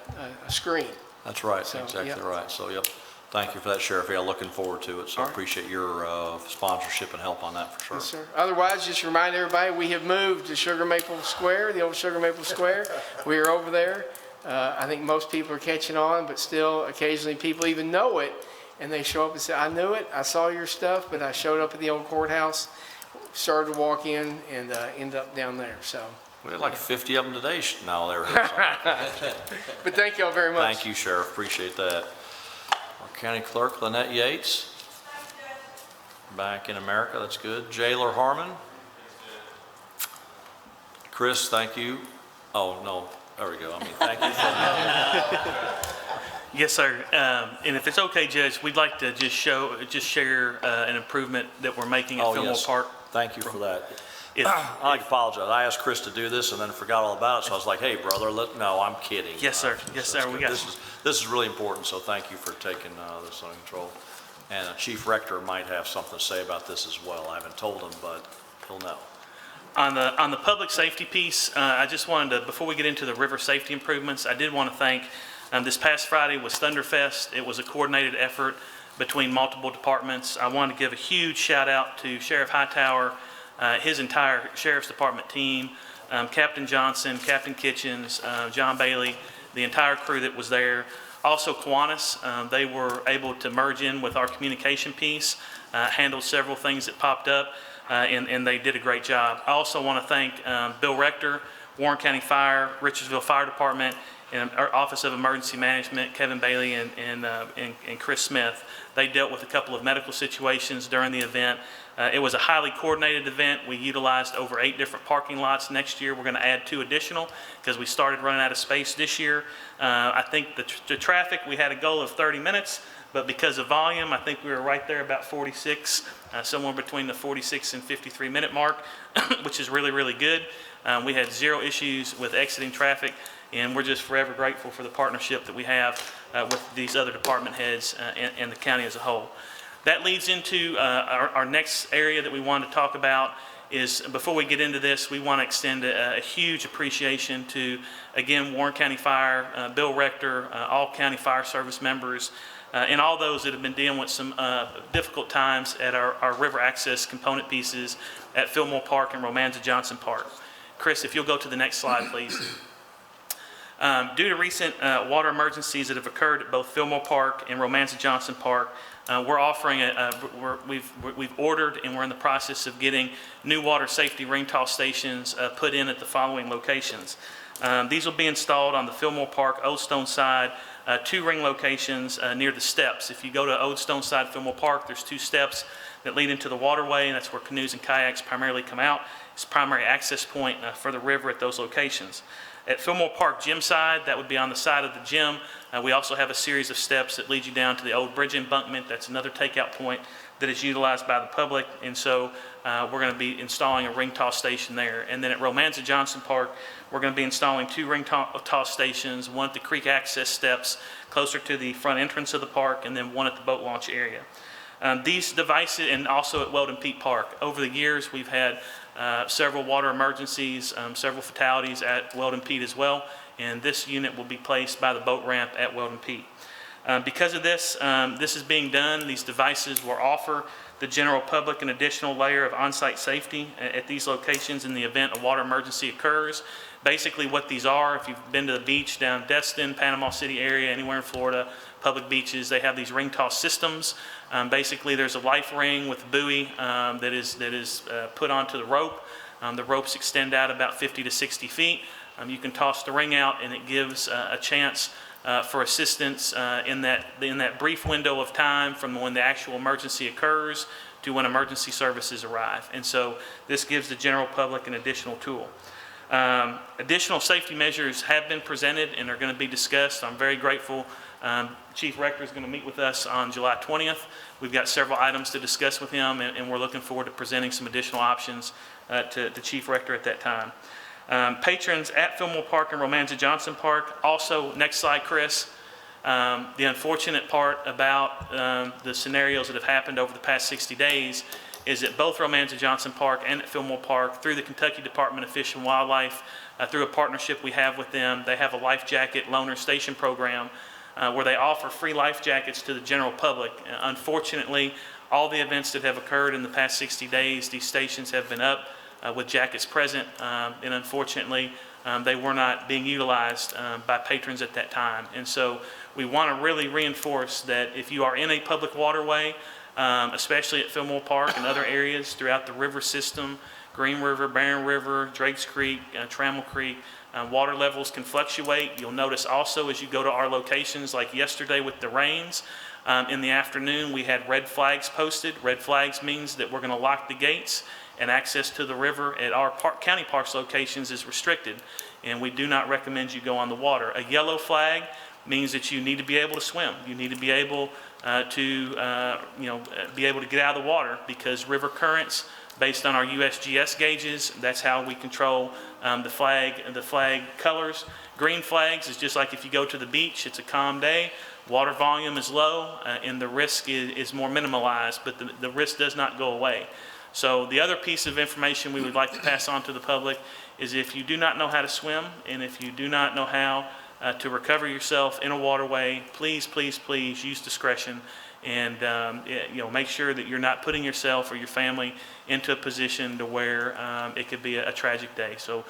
screen. That's right, So, exactly yeah. right. So, yep, thank you for that, Sheriff. Yeah, looking forward to it. So I All right. appreciate your sponsorship and help on that for sure. Yes, sir. Otherwise, just remind everybody, we have moved to Sugar Maple Square, the old Sugar Maple Square. We are over there. I think most people are catching on, but still occasionally people even know it, and they show up and say, I knew it, I saw your stuff, but I showed up at the old courthouse, started to walk in, and ended up down there, so. We had like 50 of them today. Now there. But thank y'all very much. Thank you, Sheriff. Appreciate that. Our County Clerk, Lynette Yates. Back in America, that's good. Jailer Harmon. Chris, thank you. Oh, no, there we go. I mean, thank you. Yes, sir. And if it's okay, Judge, we'd like to just share an improvement that we're making at Oh, Fillmore yes. Park. Thank you for that. If- I like to apologize. I asked Chris to do this and then forgot all about it, so I was like, hey, brother, no, I'm kidding. Yes, sir. Yes, sir. That's We good. got This is really important, so thank you for taking this under control. And Chief Rector might have something to say about this as well. I haven't told him, but he'll know. On the public safety piece, I just wanted to, before we get into the river safety improvements, I did want to thank, this past Friday was Thunderfest. It was a coordinated effort between multiple departments. I wanted to give a huge shout out to Sheriff Hightower, his entire Sheriff's Department team, Captain Johnson, Captain Kitchens, John Bailey, the entire crew that was there. Also, Kiwanis, they were able to merge in with our communication piece, handled several things that popped up, and they did a great job. I also want to thank Bill Rector, Warren County Fire, Richardsville Fire Department, and our Office of Emergency Management, Kevin Bailey and Chris Smith. They dealt with a couple of medical situations during the event. It was a highly coordinated event. We utilized over 8 different parking lots. Next year, we're going to add 2 additional because we started running out of space this year. I think the traffic, we had a goal of 30 minutes, but because of volume, I think we were right there about 46, somewhere between the 46 and 53 minute mark, which is really, really good. We had 0 issues with exiting traffic, and we're just forever grateful for the partnership that we have with these other department heads and the county as a whole. That leads into our next area that we want to talk about is, before we get into this, we want to extend a huge appreciation to, again, Warren County Fire, Bill Rector, all county fire service members, and all those that have been dealing with some difficult times at our river access component pieces at Fillmore Park and Romanza Johnson Park. Chris, if you'll go to the next slide, please. Due to recent water emergencies that have occurred at both Fillmore Park and Romanza Johnson Park, we're offering we've ordered and we're in the process of getting new water safety ring toss stations put in at the following locations. These will be installed on the Fillmore Park Old Stone side, 2 ring locations near the steps. If you go to Old Stone side Fillmore Park, there's 2 steps that lead into the waterway, and that's where canoes and kayaks primarily come out. It's a primary access point for the river at those locations. At Fillmore Park gym side, that would be on the side of the gym. We also have a series of steps that lead you down to the old bridge embankment. That's another takeout point that is utilized by the public. And so we're going to be installing a ring toss station there. And then at Romanza Johnson Park, we're going to be installing 2 ring toss stations, one at the creek access steps closer to the front entrance of the park, and then one at the boat launch area. These devices, and also at Weldon Peak Park, over the years we've had several water emergencies, several fatalities at Weldon Peak as well, and this unit will be placed by the boat ramp at Weldon Peak. Because of this, this is being done. These devices will offer the general public an additional layer of on-site safety at these locations in the event a water emergency occurs. Basically what these are, if you've been to the beach down Destin, Panama City area, anywhere in Florida, public beaches, they have these ring toss systems. Basically there's a life ring with a buoy that is put onto the rope. The ropes extend out about 50 to 60 feet. You can toss the ring out, and it gives a chance for assistance in that brief window of time from when the actual emergency occurs to when emergency services arrive. And so this gives the general public an additional tool. Additional safety measures have been presented and are going to be discussed. I'm very grateful. Chief Rector is going to meet with us on July 20th. We've got several items to discuss with him, and we're looking forward to presenting some additional options to Chief Rector at that time. Patrons at Fillmore Park and Romanza Johnson Park, also, next slide, Chris. The unfortunate part about the scenarios that have happened over the past 60 days is that both Romanza Johnson Park and at Fillmore Park, through the Kentucky Department of Fish and Wildlife, through a partnership we have with them, they have a life jacket loaner station program where they offer free life jackets to the general public. Unfortunately, all the events that have occurred in the past 60 days, these stations have been up with jackets present, and unfortunately, they were not being utilized by patrons at that time. And so we want to really reinforce that if you are in a public waterway, especially at Fillmore Park and other areas throughout the river system, Green River, Barren River, Drakes Creek, Trammell Creek, water levels can fluctuate. You'll notice also as you go to our locations, like yesterday with the rains, in the afternoon we had red flags posted. Red flags means that we're going to lock the gates, and access to the river at our county parks locations is restricted, and we do not recommend you go on the water. A yellow flag means that you need to be able to swim. You need to be able to get out of the water, because river currents, based on our USGS gauges, that's how we control the flag colors. Green flags is just like if you go to the beach, it's a calm day, water volume is low, and the risk is more minimalized, but the risk does not go away. So the other piece of information we would like to pass on to the public is, if you do not know how to swim, and if you do not know how to recover yourself in a waterway, please, please, please use discretion and make sure that you're not putting yourself or your family into a position to where it could be a tragic day. So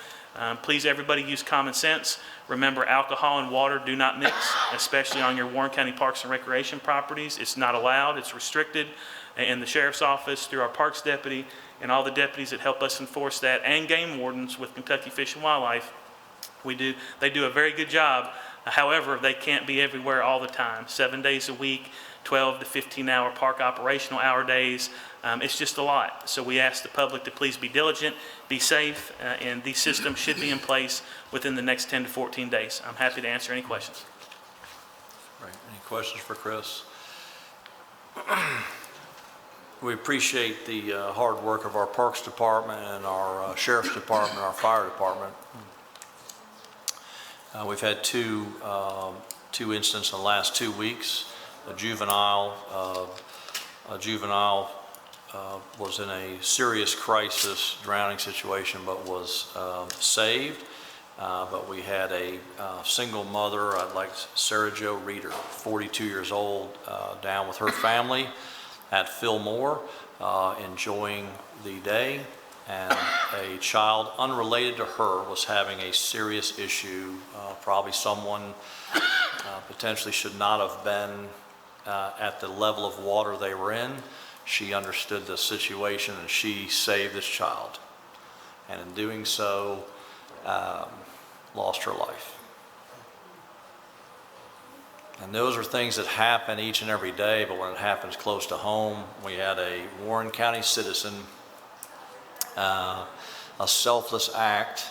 please, everybody, use common sense. Remember, alcohol and water do not mix, especially on your Warren County Parks and Recreation properties. It's not allowed, it's restricted. And the sheriff's office, through our parks deputy, and all the deputies that help us enforce that, and game wardens with Kentucky Fish and Wildlife, they do a very good job. However, they can't be everywhere all the time. 7 days a week, 12 to 15-hour park operational hour days. It's just a lot. So we ask the public to please be diligent, be safe, and these systems should be in place within the next 10 to 14 days. I'm happy to answer any questions. Right. Any questions for Chris? We appreciate the hard work of our Parks Department and our Sheriff's Department, our Fire Department. We've had two incidents in the last 2 weeks. A juvenile was in a serious crisis, drowning situation, but was saved. But we had a single mother, like Sarah Jo Reeder, 42 years old, down with her family at Fillmore, enjoying the day, and a child unrelated to her was having a serious issue. Probably someone potentially should not have been at the level of water they were in. She understood the situation and she saved this child, and in doing so lost her life. And those are things that happen each and every day, but when it happens close to home, we had a Warren County citizen, a selfless act,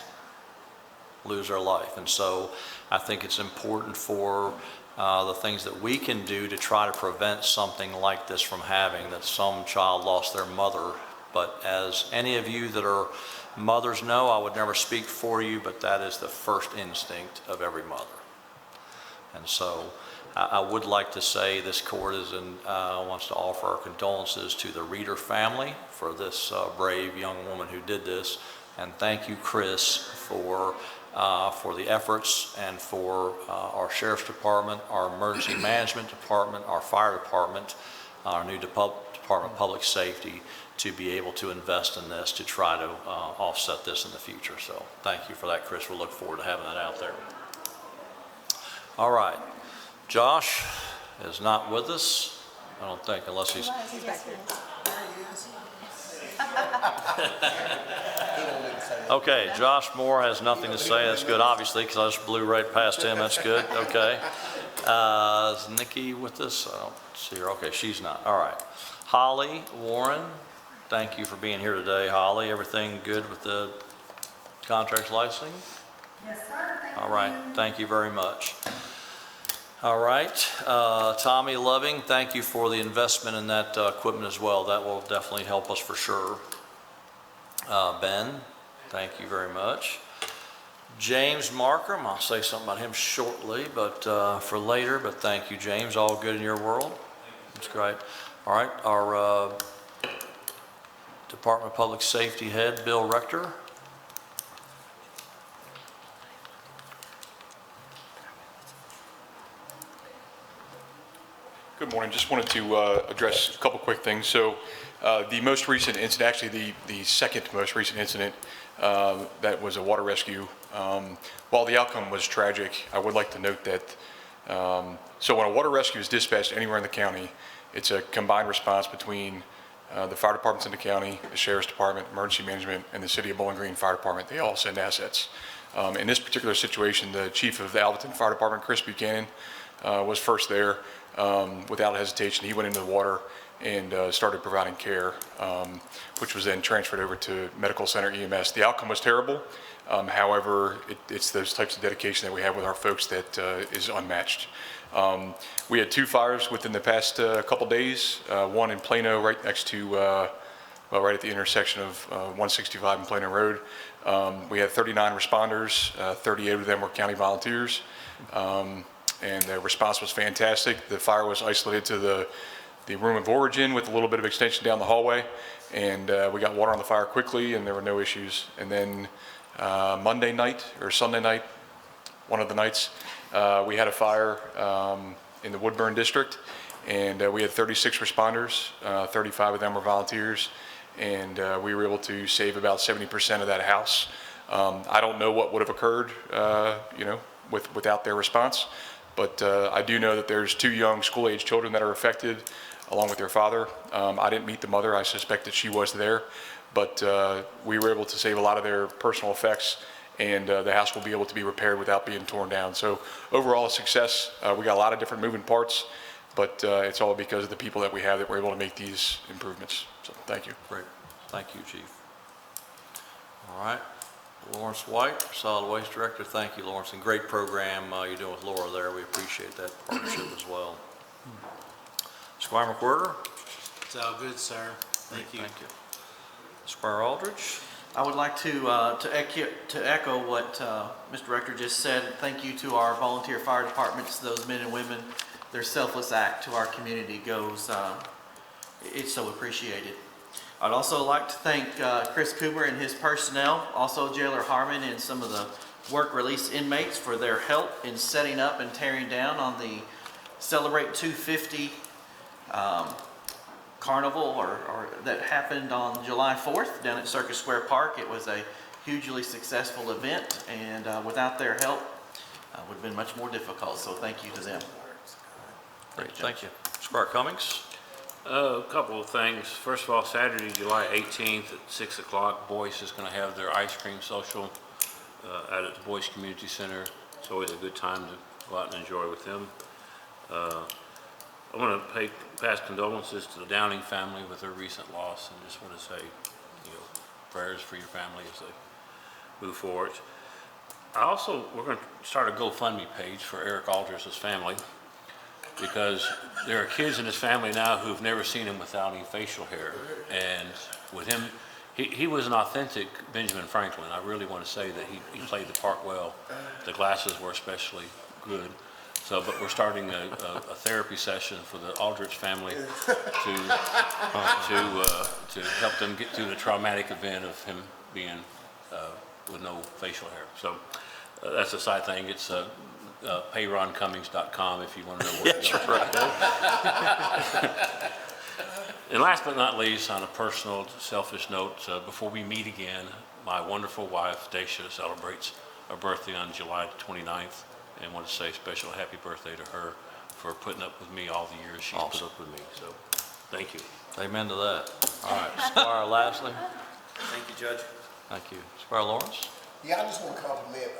lose their life. And so I think it's important for the things that we can do to try to prevent something like this from happening, that some child lost their mother. But as any of you that are mothers know, I would never speak for you, but that is the first instinct of every mother. And so I would like to say this court wants to offer our condolences to the Reeder family for this brave young woman who did this, and thank you, Chris, for the efforts, and for our Sheriff's Department, our Emergency Management Department, our Fire Department, our new Department of Public Safety, to be able to invest in this to try to offset this in the future. So thank you for that, Chris. We'll look forward to having that out there. All right. Josh is not with us, I don't think, unless he's... Okay, Josh Moore has nothing to say. That's good, obviously, because I just blew right past him. That's good. Okay. Is Nikki with us? I don't see her. Okay, she's not. All right. Holly Warren, thank you for being here today, Holly. Everything good with the contract licensing? Yes, sir. All right. Thank you very much. All right. Tommy Loving, thank you for the investment in that equipment as well. That will definitely help us for sure. Ben, thank you very much. James Markham, I'll say something about him shortly, but for later, but thank you, James. All good in your world? That's great. All right. Our Department of Public Safety head, Bill Rector. Good morning. Just wanted to address a couple quick things. So the most recent incident, actually the second most recent incident, that was a water rescue. While the outcome was tragic, I would like to note that so when a water rescue is dispatched anywhere in the county, it's a combined response between the fire departments in the county, the Sheriff's Department, Emergency Management, and the City of Bowling Green Fire Department. They all send assets. In this particular situation, the chief of the Alvaton Fire Department, Chris Buchanan, was first there. Without hesitation, he went into the water and started providing care, which was then transferred over to Medical Center EMS. The outcome was terrible. However, it's those types of dedication that we have with our folks that is unmatched. We had 2 fires within the past couple days, one in Plano right next to, right at the intersection of 165 and Plano Road. We had 39 responders, 38 of them were county volunteers. And the response was fantastic. The fire was isolated to the room of origin with a little bit of extension down the hallway, and we got water on the fire quickly, and there were no issues. And then Monday night or Sunday night, one of the nights, we had a fire in the Woodburn district, And we had 36 responders, 35 of them were volunteers, and we were able to save about 70% of that house. I don't know what would have occurred, without their response, but I do know that there's 2 young school-age children that are affected, along with their father. I didn't meet the mother. I suspect that she was there, but we were able to save a lot of their personal effects, and the house will be able to be repaired without being torn down. So overall, a success. We got a lot of different moving parts, but it's all because of the people that we have that we're able to make these improvements. So thank you. Great. Thank you, Chief. All right. Lawrence White, Solid Waste Director. Thank you, Lawrence, and great program you're doing with Laura there. We appreciate that partnership as well. Squire McWhirter. It's all good, sir. Thank you. Thank you. Squire Aldridge. I would like to echo what Mr. Director just said. Thank you to our volunteer fire departments, those men and women. Their selfless act to our community goes, it's so appreciated. I'd also like to thank Chris Cooper and his personnel, also Jailer Harmon and some of the work release inmates for their help in setting up and tearing down on the Celebrate 250 carnival or that happened on July 4th down at Circus Square Park. It was a hugely successful event, and without their help, it would have been much more difficult, so thank you to them. Great, thank you. Squire Cummings. A couple of things. First of all, Saturday, July 18th at 6 o'clock, Boyce is going to have their ice cream social out at the Boyce Community Center. It's always a good time to go out and enjoy with them. I want to pass condolences to the Downing family with their recent loss, and just want to say, prayers for your family as they move forward. We're going to start a GoFundMe page for Eric Aldridge's family, because there are kids in his family now who've never seen him without any facial hair. And with him, he was an authentic Benjamin Franklin. I really want to say that he played the part well. The glasses were especially good. But we're starting a therapy session for the Aldridge family to help them get through the traumatic event of him being with no facial hair. So that's a side thing. It's payroncummings.com if you want to know what Yes, right. And last but not least, on a personal, selfish note, before we meet again, my wonderful wife, Dacia, celebrates her birthday on July 29th, and want to say a special happy birthday to her for putting up with me all the years she's put up with me. So, thank you. Amen to that. All right, Squire Lashley. Thank you, Judge. Thank you. Squire Lawrence. Yeah, I just want to compliment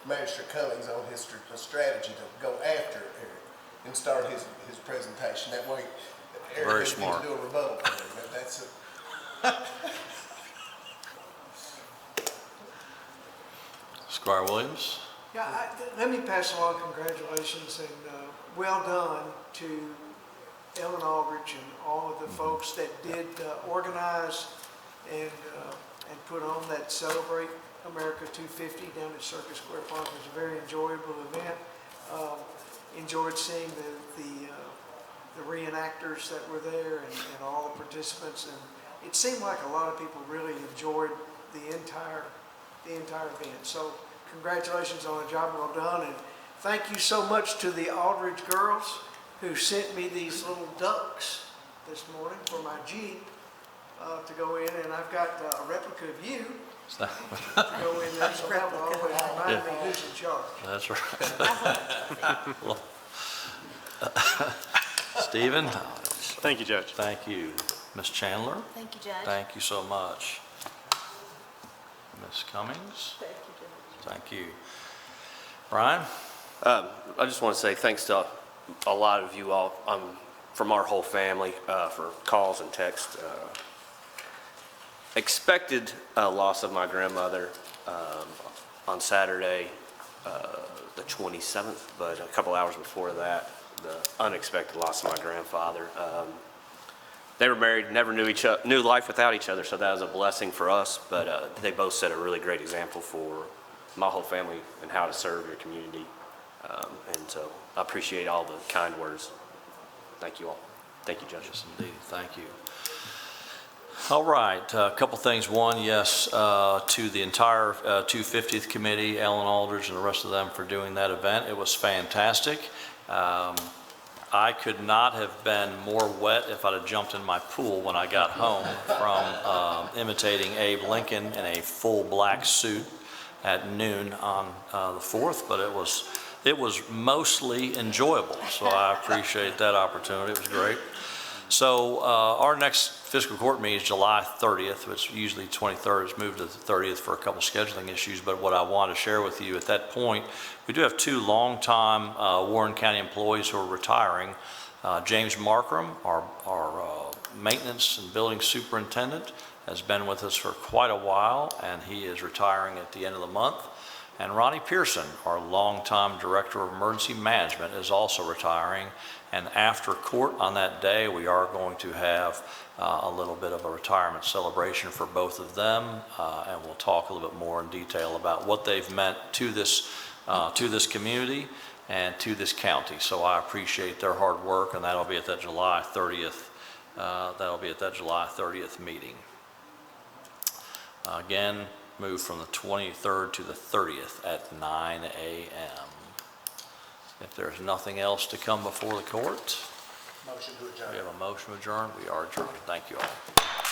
Magistrate Cummings on his strategy to go after Eric and start his presentation. That way, Eric Very doesn't smart. need to do a rebuttal for him. That's it. Squire Williams. Yeah, let me pass along congratulations and well done to Ellen Aldridge and all of the folks that did organize and put on that Celebrate America 250 down at Circus Square Park. It was a very enjoyable event. Enjoyed seeing the reenactors that were there and all the participants, and it seemed like a lot of people really enjoyed the entire event. So congratulations on a job well done, and thank you so much to the Aldridge girls who sent me these little ducks this morning for my Jeep to go in, and I've got a replica of you to go in there, so that will always remind me who's in charge. That's right. Stephen. Thank you, Judge. Thank you. Ms. Chandler. Thank you, Judge. Thank you so much. Ms. Cummings. Thank you, Judge. Thank you. Brian. I just want to say thanks to a lot of you all from our whole family for calls and texts. Expected loss of my grandmother on Saturday, the 27th, but a couple hours before that, the unexpected loss of my grandfather. They were married, never knew life without each other, so that was a blessing for us, but they both set a really great example for my whole family and how to serve your community. And so I appreciate all the kind words. Thank you all. Thank you, Judge. Yes, indeed. Thank you. All right, a couple things. One, yes, to the entire 250th committee, Ellen Aldridge and the rest of them for doing that event. It was fantastic. I could not have been more wet if I'd have jumped in my pool when I got home from imitating Abe Lincoln in a full black suit at noon on the 4th, but it was mostly enjoyable, so I appreciate that opportunity. It was great. So our next fiscal court meeting is July 30th, which usually 23rd. It's moved to the 30th for a couple scheduling issues, but what I want to share with you at that point, we do have two longtime Warren County employees who are retiring. James Markram, our maintenance and building superintendent, has been with us for quite a while, and he is retiring at the end of the month. And Ronnie Pearson, our longtime director of emergency management, is also retiring. And after court on that day, we are going to have a little bit of a retirement celebration for both of them, and we'll talk a little bit more in detail about what they've meant to this community and to this county. So I appreciate their hard work, and that'll be at that July 30th. That'll be at that July 30th meeting. Again, move from the 23rd to the 30th at 9 a.m. If there's nothing else to come before the court, Motion to adjourn. we have a motion to adjourn. We are adjourned. Thank you all.